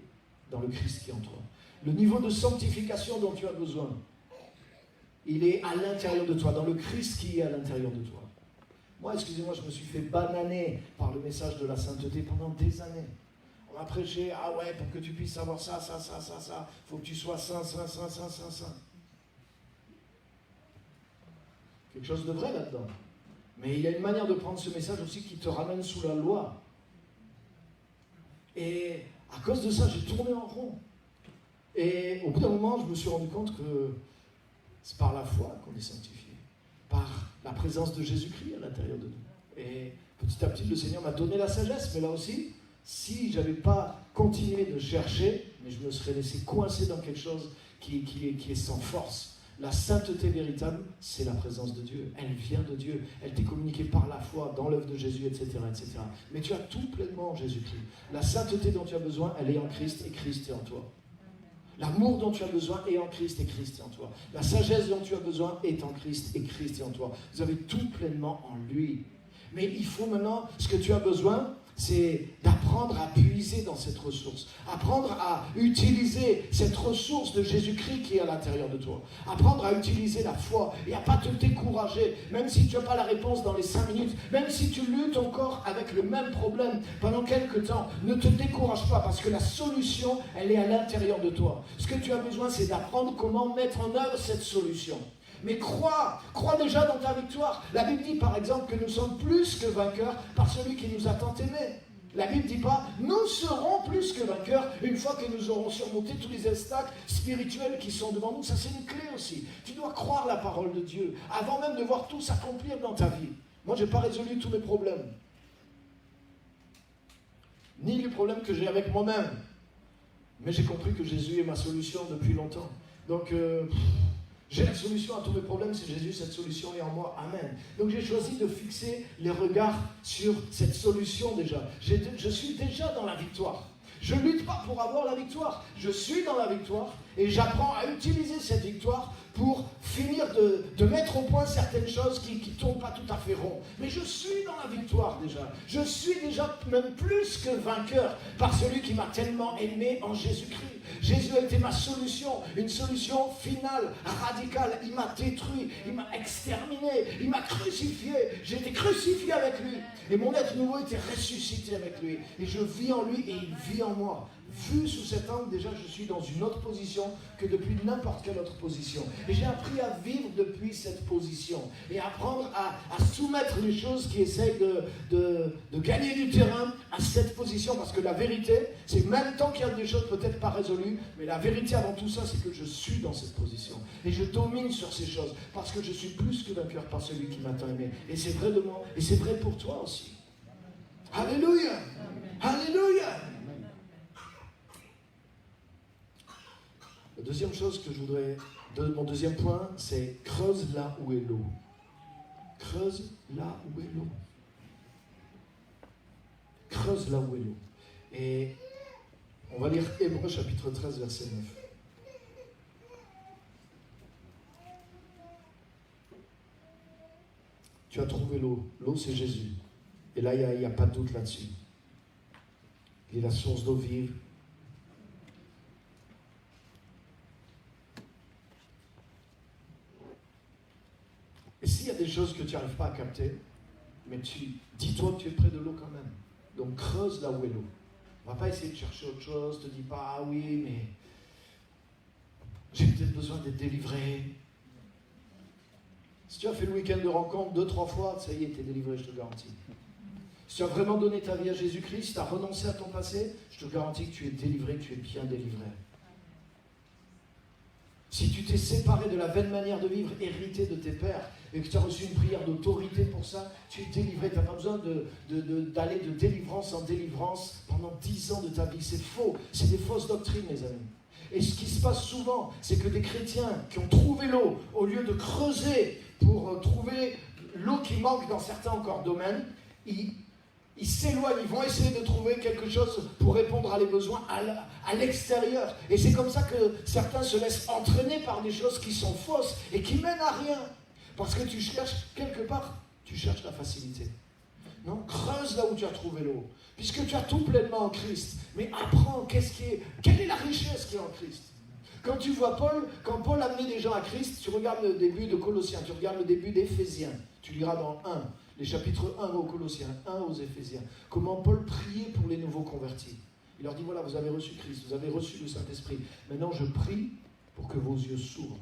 dans le Christ qui est en toi. Le niveau de sanctification dont tu as besoin, il est à l'intérieur de toi, dans le Christ qui est à l'intérieur de toi. Moi, excusez-moi, je me suis fait bananer par le message de la sainteté pendant des années. On m'a prêché, ah ouais, pour que tu puisses savoir ça, il faut que tu sois saint. Quelque chose de vrai là-dedans. Mais il y a une manière de prendre ce message aussi qui te ramène sous la loi. Et à cause de ça, j'ai tourné en rond. Et au bout d'un moment, je me suis rendu compte que c'est par la foi qu'on est sanctifié. Par la présence de Jésus-Christ à l'intérieur de nous. Et petit à petit, le Seigneur m'a donné la sagesse. Mais là aussi, si je n'avais pas continué de chercher, mais je me serais laissé coincer dans quelque chose qui est sans force. La sainteté véritable, c'est la présence de Dieu. Elle vient de Dieu. Elle t'est communiquée par la foi, dans l'œuvre de Jésus, etc., etc. Mais tu as tout pleinement en Jésus-Christ. La sainteté dont tu as besoin, elle est en Christ et Christ est en toi. L'amour dont tu as besoin est en Christ et Christ est en toi. La sagesse dont tu as besoin est en Christ et Christ est en toi. Vous avez tout pleinement en lui. Mais il faut maintenant, ce que tu as besoin, c'est d'apprendre à puiser dans cette ressource. Apprendre à utiliser cette ressource de Jésus-Christ qui est à l'intérieur de toi. Apprendre à utiliser la foi et à ne pas te décourager, même si tu n'as pas la réponse dans les 5 minutes, même si tu luttes encore avec le même problème pendant quelques temps. Ne te décourage pas parce que la solution, elle est à l'intérieur de toi. Ce que tu as besoin, c'est d'apprendre comment mettre en œuvre cette solution. Mais crois déjà dans ta victoire. La Bible dit par exemple que nous sommes plus que vainqueurs par celui qui nous a tant aimés. La Bible ne dit pas, nous serons plus que vainqueurs une fois que nous aurons surmonté tous les obstacles spirituels qui sont devant nous. Ça c'est une clé aussi. Tu dois croire la parole de Dieu avant même de voir tout s'accomplir dans ta vie. Moi je n'ai pas résolu tous mes problèmes. Ni les problèmes que j'ai avec moi-même. Mais j'ai compris que Jésus est ma solution depuis longtemps. Donc j'ai la solution à tous mes problèmes, c'est Jésus, cette solution est en moi. Amen. Donc j'ai choisi de fixer les regards sur cette solution déjà. Je suis déjà dans la victoire. Je ne lutte pas pour avoir la victoire. Je suis dans la victoire et j'apprends à utiliser cette victoire pour finir de mettre au point certaines choses qui ne tournent pas tout à fait rond. Mais je suis dans la victoire déjà. Je suis déjà même plus que vainqueur par celui qui m'a tellement aimé en Jésus-Christ. Jésus a été ma solution, une solution finale, radicale. Il m'a détruit, il m'a exterminé, il m'a crucifié. J'ai été crucifié avec lui. Et mon être nouveau était ressuscité avec lui. Et je vis en lui et il vit en moi. Vu sous cet angle, déjà, je suis dans une autre position que depuis n'importe quelle autre position. Et j'ai appris à vivre depuis cette position. Et apprendre à soumettre les choses qui essayent de gagner du terrain à cette position. Parce que la vérité, c'est même tant qu'il y a des choses peut-être pas résolues, mais la vérité avant tout ça, c'est que je suis dans cette position. Et je domine sur ces choses. Parce que je suis plus que vainqueur par celui qui m'a tant aimé. Et c'est vrai de moi. Et c'est vrai pour toi aussi. Alléluia! Alléluia! La deuxième chose que je voudrais... Mon deuxième point, c'est creuse là où est l'eau. Creuse là où est l'eau. Creuse là où est l'eau. Et on va lire Hébreux chapitre 13, verset 9. Tu as trouvé l'eau. L'eau, c'est Jésus. Et là, il n'y a pas de doute là-dessus. Il est la source d'eau vive. chose que tu n'arrives pas à capter, mais dis-toi que tu es près de l'eau quand même. Donc creuse là où est l'eau. On ne va pas essayer de chercher autre chose, te dis pas, ah oui, mais j'ai peut-être besoin d'être délivré. Si tu as fait le week-end de rencontre 2-3 fois, ça y est, tu es délivré, je te garantis. Si tu as vraiment donné ta vie à Jésus-Christ, si tu as renoncé à ton passé, je te garantis que tu es délivré, que tu es bien délivré. Si tu t'es séparé de la vaine manière de vivre héritée de tes pères et que tu as reçu une prière d'autorité pour ça, tu es délivré. Tu n'as pas besoin d'aller de délivrance en délivrance pendant 10 ans de ta vie. C'est faux. C'est des fausses doctrines, mes amis. Et ce qui se passe souvent, c'est que des chrétiens qui ont trouvé l'eau, au lieu de creuser pour trouver l'eau qui manque dans certains encore domaines, ils s'éloignent, ils vont essayer de trouver quelque chose pour répondre à les besoins à l'extérieur. Et c'est comme ça que certains se laissent entraîner par des choses qui sont fausses et qui mènent à rien. Parce que tu cherches, quelque part, tu cherches la facilité. Non, creuse là où tu as trouvé l'eau. Puisque tu as tout pleinement en Christ. Mais apprends, quelle est la richesse qui est en Christ. Quand tu vois Paul, quand Paul amenait des gens à Christ, tu regardes le début de Colossiens, tu regardes le début d'Éphésiens. Tu liras dans 1. Les chapitres 1 aux Colossiens, 1 aux Éphésiens, comment Paul priait pour les nouveaux convertis. Il leur dit, voilà, vous avez reçu Christ, vous avez reçu le Saint-Esprit. Maintenant, je prie pour que vos yeux s'ouvrent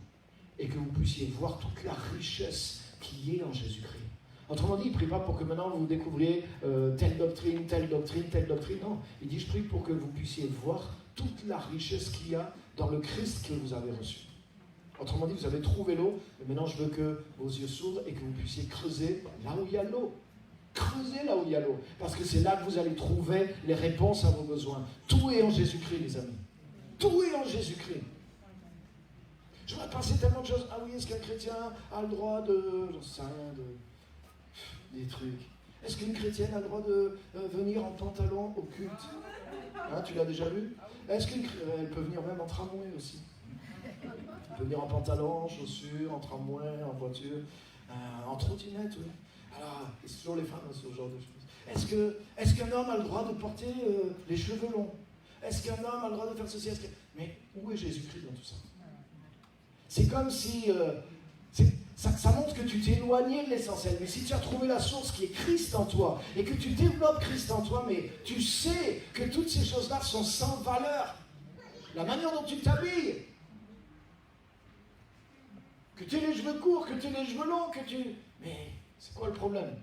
et que vous puissiez voir toute la richesse qui est en Jésus-Christ. Autrement dit, il ne prie pas pour que maintenant vous découvriez telle doctrine, telle doctrine, telle doctrine. Non, il dit, je prie pour que vous puissiez voir toute la richesse qu'il y a dans le Christ que vous avez reçu. Autrement dit, vous avez trouvé l'eau, et maintenant je veux que vos yeux s'ouvrent et que vous puissiez creuser là où il y a l'eau. Creusez là où il y a l'eau, parce que c'est là que vous allez trouver les réponses à vos besoins. Tout est en Jésus-Christ, les amis. Tout est en Jésus-Christ. Je voudrais penser tellement de choses. Ah oui, est-ce qu'un chrétien a le droit de... J'en sais rien, des trucs. Est-ce qu'une chrétienne a le droit de venir en pantalon au culte? Hein, tu l'as déjà vu? Est-ce qu'elle peut venir même en tramway aussi? Elle peut venir en pantalon, en chaussures, en tramway, en voiture, en trottinette, oui. Alors, c'est toujours les femmes, ce genre de choses. Est-ce qu'un homme a le droit de porter les cheveux longs? Est-ce qu'un homme a le droit de faire ceci? Mais où est Jésus-Christ dans tout ça? C'est comme si... ça montre que tu t'es éloigné de l'essentiel. Mais si tu as trouvé la source qui est Christ en toi, et que tu développes Christ en toi, mais tu sais que toutes ces choses-là sont sans valeur. La manière dont tu t'habilles, que tu aies les cheveux courts, que tu aies les cheveux longs, que tu... Mais c'est quoi le problème?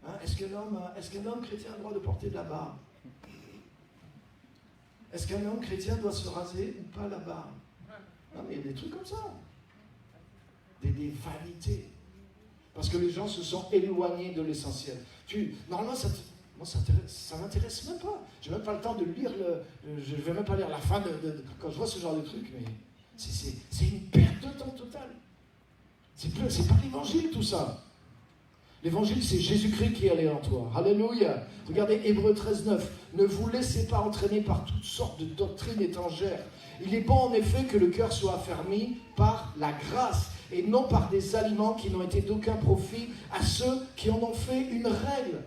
Hein? Est-ce qu'un homme chrétien a le droit de porter de la barbe? Est-ce qu'un homme chrétien doit se raser ou pas la barbe? Non, mais il y a des trucs comme ça. Des vanités. Parce que les gens se sont éloignés de l'essentiel. Normalement, ça m'intéresse même pas. Je n'ai même pas le temps de lire je ne vais même pas lire la fin quand je vois ce genre de truc, mais c'est une perte de temps totale. C'est pas l'évangile tout ça. L'évangile, c'est Jésus-Christ qui est allé en toi. Alléluia. Regardez Hébreux 13:9. Ne vous laissez pas entraîner par toutes sortes de doctrines étrangères. Il est bon en effet que le cœur soit affermi par la grâce et non par des aliments qui n'ont été d'aucun profit à ceux qui en ont fait une règle.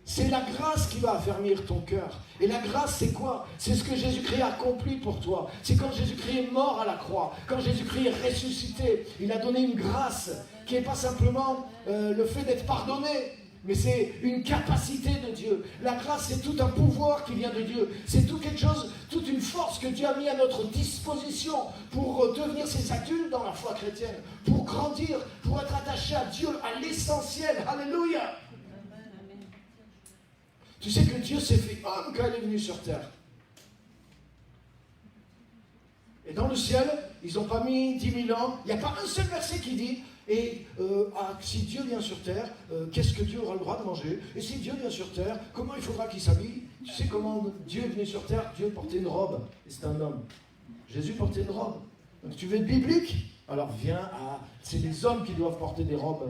C'est la grâce qui va affermir ton cœur. Et la grâce, c'est quoi? C'est ce que Jésus-Christ a accompli pour toi. C'est quand Jésus-Christ est mort à la croix, quand Jésus-Christ est ressuscité. Il a donné une grâce qui n'est pas simplement le fait d'être pardonné, mais c'est une capacité de Dieu. La grâce, c'est tout un pouvoir qui vient de Dieu. C'est tout quelque chose, toute une force que Dieu a mis à notre disposition pour devenir ses adultes dans la foi chrétienne, pour grandir, pour être attaché à Dieu, à l'essentiel. Alléluia. Tu sais que Dieu s'est fait homme quand il est venu sur terre. Et dans le ciel, ils n'ont pas mis 10 000 ans. Il n'y a pas un seul verset qui dit si Dieu vient sur terre, qu'est-ce que Dieu aura le droit de manger? Et si Dieu vient sur terre, comment il faudra qu'il s'habille? Tu sais comment Dieu est venu sur terre? Dieu portait une robe. Et c'est un homme. Jésus portait une robe. Donc tu veux être biblique? Alors viens à... C'est les hommes qui doivent porter des robes.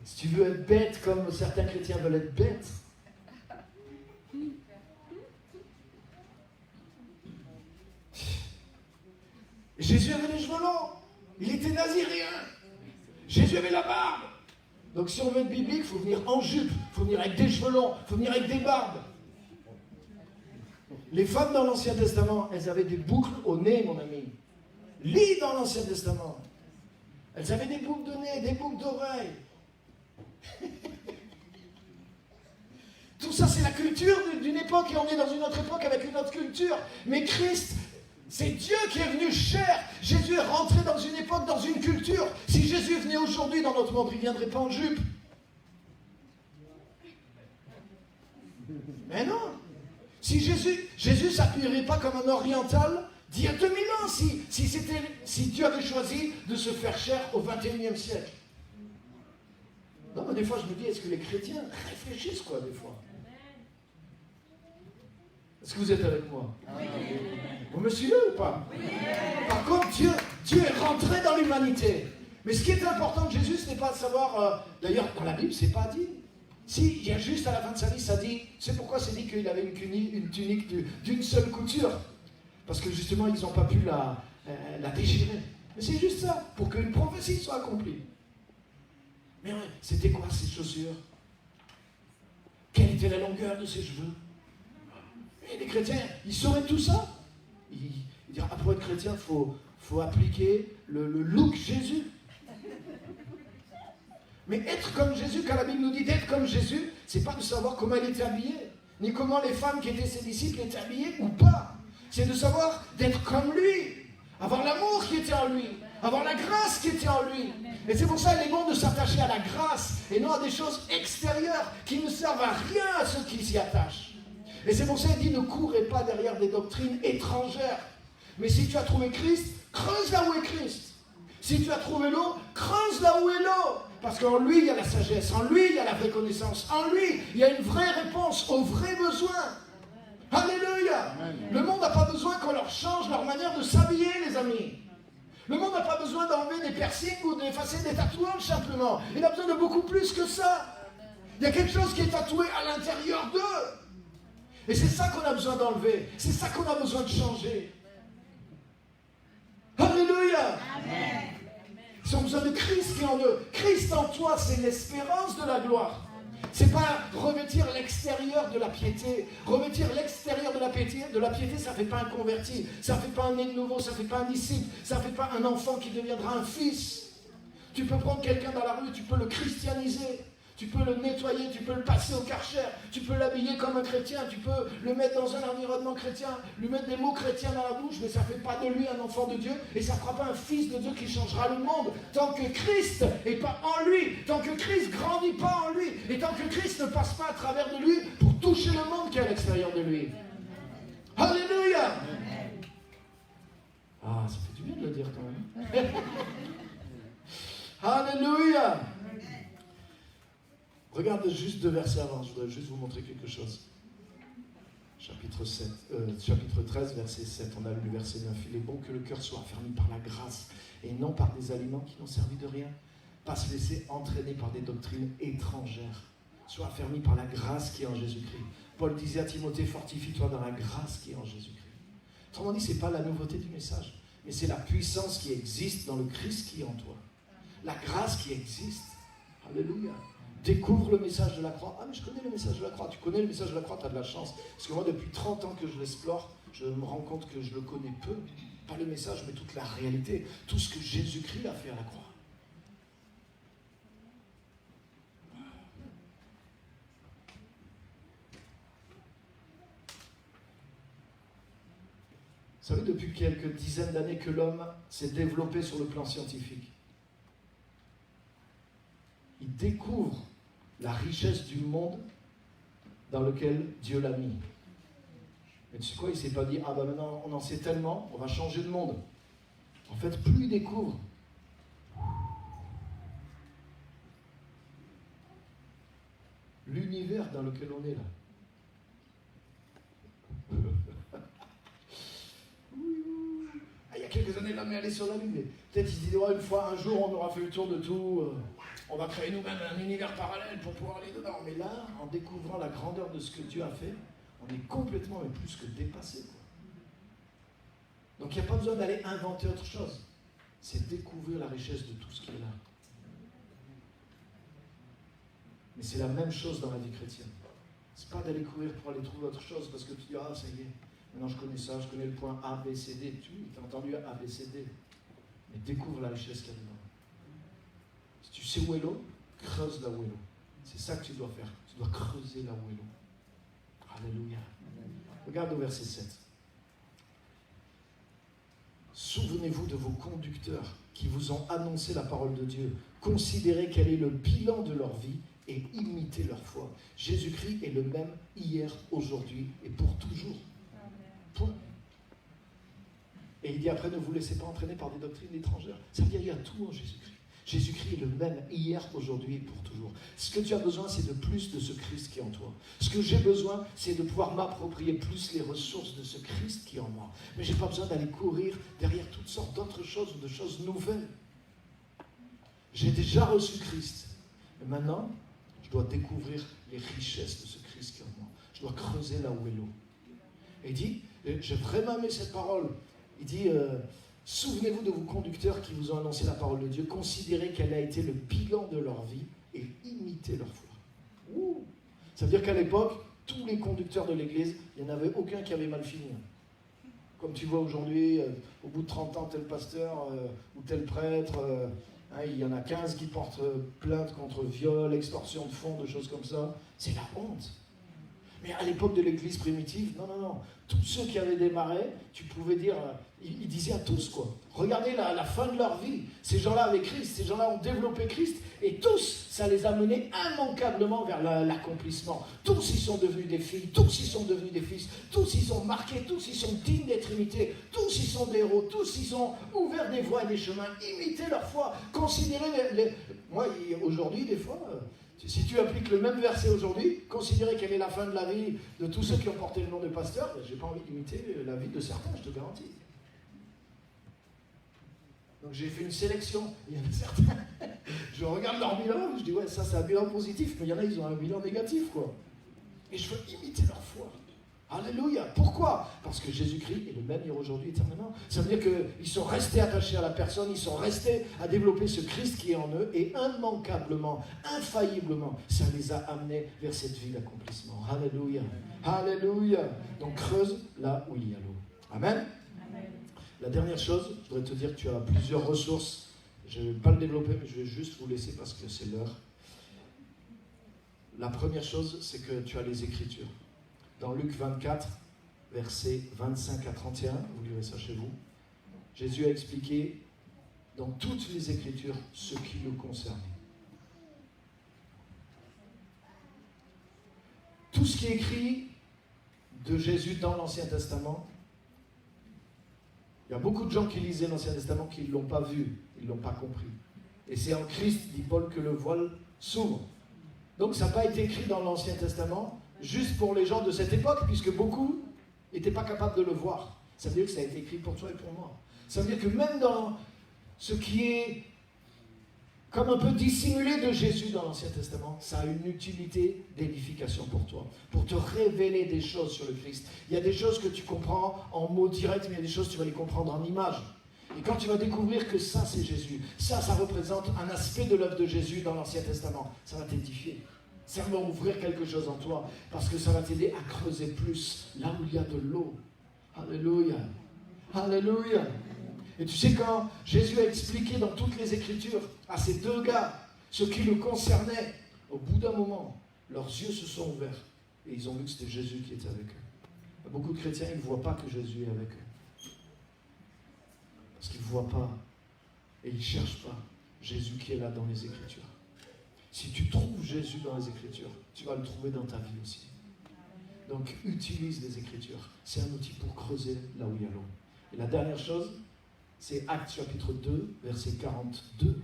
Si tu veux être bête comme certains chrétiens veulent être bêtes. Jésus avait les cheveux longs. Il était naziréen. Jésus avait la barbe. Donc si on veut être biblique, il faut venir en jupe. Il faut venir avec des cheveux longs. Il faut venir avec des barbes. Les femmes dans l'Ancien Testament, elles avaient des boucles au nez, mon ami. Lis dans l'Ancien Testament. Elles avaient des boucles de nez, des boucles d'oreilles. Tout ça, c'est la culture d'une époque et on est dans une autre époque avec une autre culture. Mais Christ, c'est Dieu qui est venu chair. Jésus est rentré dans une époque, dans une culture. Si Jésus venait aujourd'hui dans notre monde, il ne viendrait pas en jupe. Mais non. Si Jésus ne s'appuierait pas comme un oriental d'il y a 2000 ans, si Dieu avait choisi de se faire chair au 21e siècle. Non, mais des fois, je me dis, est-ce que les chrétiens réfléchissent, quoi, des fois? Est-ce que vous êtes avec moi? Oui. Vous me suivez ou pas? Oui. Par contre, Dieu est rentré dans l'humanité. Mais ce qui est important de Jésus, ce n'est pas de savoir... d'ailleurs, dans la Bible, c'est pas dit. Si, il y a juste à la fin de sa vie, ça dit... C'est pourquoi c'est dit qu'il avait une tunique d'une seule couture. Parce que justement, ils n'ont pas pu la déchirer. Mais c'est juste ça, pour qu'une prophétie soit accomplie. Mais ouais, c'était quoi ces chaussures? Quelle était la longueur de ses cheveux? Et les chrétiens, ils sauraient tout ça. Ils diraient, pour être chrétien, il faut appliquer le look Jésus. Mais être comme Jésus, quand la Bible nous dit d'être comme Jésus, c'est pas de savoir comment il était habillé, ni comment les femmes qui étaient ses disciples étaient habillées ou pas. C'est de savoir d'être comme lui, avoir l'amour qui était en lui, avoir la grâce qui était en lui. Et c'est pour ça qu'il est bon de s'attacher à la grâce et non à des choses extérieures qui ne servent à rien à ceux qui s'y attachent. Et c'est pour ça qu'il dit ne courez pas derrière des doctrines étrangères. Mais si tu as trouvé Christ, creuse là où est Christ. Si tu as trouvé l'eau, creuse là où est l'eau. Parce qu'en lui, il y a la sagesse, en lui, il y a la vraie connaissance, en lui, il y a une vraie réponse aux vrais besoins. Alléluia. Le monde n'a pas besoin qu'on leur change leur manière de s'habiller, les amis. Le monde n'a pas besoin d'enlever des piercings ou d'effacer des tatouages simplement. Il a besoin de beaucoup plus que ça. Il y a quelque chose qui est tatoué à l'intérieur d'eux. Et c'est ça qu'on a besoin d'enlever. C'est ça qu'on a besoin de changer. Alléluia. Amen. Ils ont besoin de Christ qui est en eux. Christ en toi, c'est l'espérance de la gloire. C'est pas revêtir l'extérieur de la piété. Revêtir l'extérieur de la piété, ça ne fait pas un converti, ça ne fait pas un né de nouveau, ça ne fait pas un disciple, ça ne fait pas un enfant qui deviendra un fils. Tu peux prendre quelqu'un dans la rue, tu peux le christianiser, tu peux le nettoyer, tu peux le passer au Karcher, tu peux l'habiller comme un chrétien, tu peux le mettre dans un environnement chrétien, lui mettre des mots chrétiens dans la bouche, mais ça ne fait pas de lui un enfant de Dieu, et ça ne fera pas un fils de Dieu qui changera le monde. Tant que Christ n'est pas en lui, tant que Christ ne grandit pas en lui, et tant que Christ ne passe pas à travers de lui pour toucher le monde qui est à l'extérieur de lui. Alléluia. Ah, ça fait du bien de le dire quand même. Alléluia. Regarde juste 2 versets avant, je voudrais juste vous montrer quelque chose. Chapitre 13, verset 7, on a lu le verset 9. Il est bon que le cœur soit affermi par la grâce et non par des aliments qui n'ont servi de rien. Pas se laisser entraîner par des doctrines étrangères. Sois affermi par la grâce qui est en Jésus-Christ. Paul disait à Timothée, fortifie-toi dans la grâce qui est en Jésus-Christ. Autrement dit, ce n'est pas la nouveauté du message, mais c'est la puissance qui existe dans le Christ qui est en toi. La grâce qui existe. Alléluia. Découvre le message de la croix. Ah, mais je connais le message de la croix. Tu connais le message de la croix, tu as de la chance. Parce que moi, depuis 30 ans que je l'explore, je me rends compte que je le connais peu. Pas le message, mais toute la réalité. Tout ce que Jésus-Christ a fait à la croix. Vous savez, depuis quelques dizaines d'années que l'homme s'est développé sur le plan scientifique. Il découvre la richesse du monde dans lequel Dieu l'a mis. Mais tu sais quoi, il ne s'est pas dit, ah ben maintenant on en sait tellement, on va changer de monde. En fait, plus il découvre, l'univers dans lequel on est là. Il y a quelques années, l'homme est allé sur la Lune. Peut-être il se dit, ouais, une fois, un jour, on aura fait le tour de tout. On va créer nous-mêmes un univers parallèle pour pouvoir aller dedans. Mais là, en découvrant la grandeur de ce que Dieu a fait, on est complètement et plus que dépassé. Quoi. Donc il n'y a pas besoin d'aller inventer autre chose. C'est découvrir la richesse de tout ce qui est là. Mais c'est la même chose dans la vie chrétienne. C'est pas d'aller courir pour aller trouver autre chose parce que tu dis, ah ça y est, maintenant je connais ça, je connais le point A, B, C, D. Tu as entendu A, B, C, D. Mais découvre la richesse qu'il y a dedans. sais où est l'eau? Creuse là où est l'eau. C'est ça que tu dois faire. Tu dois creuser là où est l'eau. Alléluia. Regarde au verset 7. Souvenez-vous de vos conducteurs qui vous ont annoncé la parole de Dieu. Considérez quel est le bilan de leur vie et imitez leur foi. Jésus-Christ est le même hier, aujourd'hui et pour toujours. Point. Et il dit après, ne vous laissez pas entraîner par des doctrines étrangères. Ça veut dire qu'il y a tout en Jésus-Christ. Jésus-Christ est le même hier, aujourd'hui et pour toujours. Ce que tu as besoin, c'est de plus de ce Christ qui est en toi. Ce que j'ai besoin, c'est de pouvoir m'approprier plus les ressources de ce Christ qui est en moi. Mais je n'ai pas besoin d'aller courir derrière toutes sortes d'autres choses ou de choses nouvelles. J'ai déjà reçu Christ. Et maintenant, je dois découvrir les richesses de ce Christ qui est en moi. Je dois creuser là où est l'eau. Et il dit, j'ai vraiment aimé cette parole. Il dit, souvenez-vous de vos conducteurs qui vous ont annoncé la parole de Dieu. Considérez quel a été le bilan de leur vie et imitez leur foi. Ouh. Ça veut dire qu'à l'époque, tous les conducteurs de l'église, il n'y en avait aucun qui avait mal fini. Comme tu vois aujourd'hui, au bout de 30 ans, tel pasteur ou tel prêtre, il y en a 15 qui portent plainte contre viol, extorsion de fonds, de choses comme ça. C'est la honte. Mais à l'époque de l'église primitive, non. Tous ceux qui avaient démarré, tu pouvais dire, ils disaient à tous, quoi. Regardez la fin de leur vie. Ces gens-là avaient Christ, ces gens-là ont développé Christ, et tous, ça les a menés immanquablement vers l'accomplissement. Tous, ils sont devenus des filles, tous, ils sont devenus des fils, tous, ils sont marqués, tous, ils sont dignes d'être imités, tous, ils sont des héros, tous, ils ont ouvert des voies et des chemins. Imitez leur foi. Considérez Moi, aujourd'hui, des fois... Si tu appliques le même verset aujourd'hui, considérez quelle est la fin de la vie de tous ceux qui ont porté le nom de pasteur, je n'ai pas envie d'imiter la vie de certains, je te garantis. Donc j'ai fait une sélection, il y en a certains, je regarde leur bilan, je dis ouais, ça c'est un bilan positif, mais il y en a, ils ont un bilan négatif, quoi. Et je veux imiter leur foi. Alléluia. Pourquoi? Parce que Jésus-Christ est le même hier, aujourd'hui, éternellement. Ça veut dire qu'ils sont restés attachés à la personne, ils sont restés à développer ce Christ qui est en eux, et immanquablement, infailliblement, ça les a amenés vers cette vie d'accomplissement. Alléluia. Alléluia. Donc creuse là où il y a l'eau. Amen. Amen. La dernière chose, je voudrais te dire que tu as plusieurs ressources. Je ne vais pas le développer, mais je vais juste vous laisser parce que c'est l'heure. La première chose, c'est que tu as les Écritures. Dans Luc 24, versets 25 à 31, vous lirez ça chez vous, Jésus a expliqué dans toutes les Écritures ce qui le concernait. Tout ce qui est écrit de Jésus dans l'Ancien Testament, il y a beaucoup de gens qui lisaient l'Ancien Testament qui ne l'ont pas vu, ils ne l'ont pas compris. Et c'est en Christ, dit Paul, que le voile s'ouvre. Donc ça n'a pas été écrit dans l'Ancien Testament juste pour les gens de cette époque, puisque beaucoup n'étaient pas capables de le voir. Ça veut dire que ça a été écrit pour toi et pour moi. Ça veut dire que même dans ce qui est comme un peu dissimulé de Jésus dans l'Ancien Testament, ça a une utilité d'édification pour toi, pour te révéler des choses sur le Christ. Il y a des choses que tu comprends en mots directs, mais il y a des choses que tu vas les comprendre en images. Et quand tu vas découvrir que ça c'est Jésus, ça représente un aspect de l'œuvre de Jésus dans l'Ancien Testament, ça va t'édifier. Ça va ouvrir quelque chose en toi, parce que ça va t'aider à creuser plus, là où il y a de l'eau. Alléluia. Alléluia. Et tu sais, quand Jésus a expliqué dans toutes les Écritures à ces deux gars ce qui le concernait, au bout d'un moment, leurs yeux se sont ouverts et ils ont vu que c'était Jésus qui était avec eux. Beaucoup de chrétiens, ils ne voient pas que Jésus est avec eux. Parce qu'ils ne voient pas et ils ne cherchent pas Jésus qui est là dans les Écritures. Si tu trouves Jésus dans les Écritures, tu vas le trouver dans ta vie aussi. Donc, utilise les Écritures. C'est un outil pour creuser là où il y a l'eau. Et la dernière chose, c'est Actes chapitre 2, verset 42.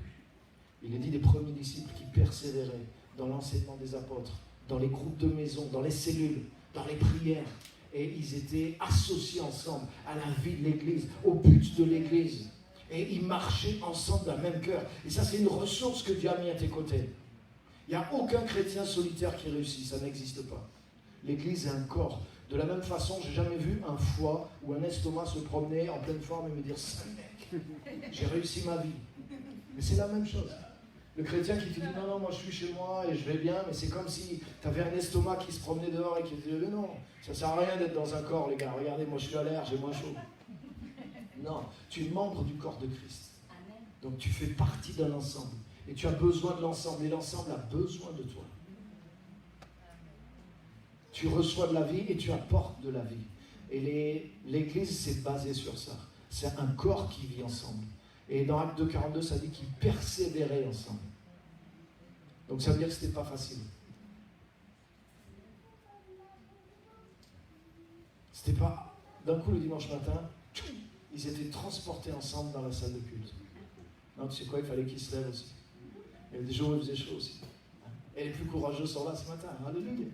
Il est dit des premiers disciples qui persévéraient dans l'enseignement des apôtres, dans les groupes de maison, dans les cellules, dans les prières. Et ils étaient associés ensemble à la vie de l'Église, au but de l'Église. Et ils marchaient ensemble d'un même cœur. Et ça, c'est une ressource que Dieu a mis à tes côtés. Il n'y a aucun chrétien solitaire qui réussit, ça n'existe pas. L'Église est un corps. De la même façon, je n'ai jamais vu un foie ou un estomac se promener en pleine forme et me dire « Sale mec, j'ai réussi ma vie ». Mais c'est la même chose. Le chrétien qui te dit « Non, moi je suis chez moi et je vais bien », mais c'est comme si tu avais un estomac qui se promenait dehors et qui te disait « Non, ça ne sert à rien d'être dans un corps, les gars. Regardez, moi je suis à l'air, j'ai moins chaud. » Non, tu es membre du corps de Christ. Donc tu fais partie d'un ensemble. Et tu as besoin de l'ensemble, et l'ensemble a besoin de toi. Tu reçois de la vie et tu apportes de la vie. Et l'Église, c'est basé sur ça. C'est un corps qui vit ensemble. Et dans Acte 2,42, ça dit qu'ils persévéraient ensemble. Donc ça veut dire que ce n'était pas facile. C'était pas, d'un coup le dimanche matin, ils étaient transportés ensemble dans la salle de culte. Non, tu sais quoi, il fallait qu'ils se lèvent aussi. Il y avait des jours où il faisait chaud aussi. Et les plus courageux sont là ce matin. Alléluia.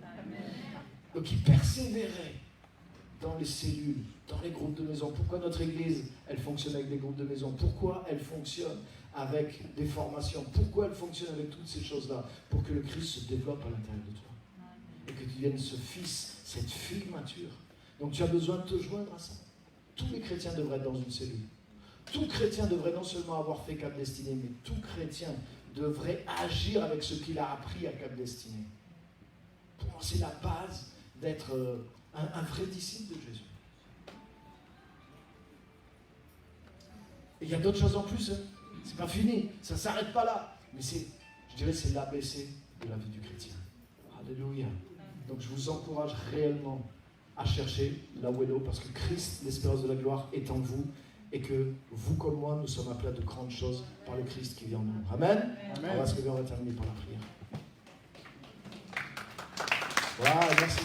Donc ils persévéraient dans les cellules, dans les groupes de maison. Pourquoi notre Église, elle fonctionne avec des groupes de maison? Pourquoi elle fonctionne avec des formations? Pourquoi elle fonctionne avec toutes ces choses-là? Pour que le Christ se développe à l'intérieur de toi. Et que tu deviennes ce fils, cette fille mature. Donc tu as besoin de te joindre à ça. Tous les chrétiens devraient être dans une cellule. Tout chrétien devrait non seulement avoir fait Cap Destinée, mais tout chrétien devrait agir avec ce qu'il a appris à Cap Destinée. Pour moi, c'est la base d'être un vrai disciple de Jésus. Et il y a d'autres choses en plus. Hein. C'est pas fini. Ça ne s'arrête pas là. Mais je dirais, c'est l'ABC de la vie du chrétien. Alléluia. Donc je vous encourage réellement à chercher là où est l'eau, parce que Christ, l'espérance de la gloire, est en vous, et que vous comme moi, nous sommes appelés à de grandes choses par le Christ qui vit en nous. Amen. Amen. On va se lever, on va terminer par la prière. Voilà, merci.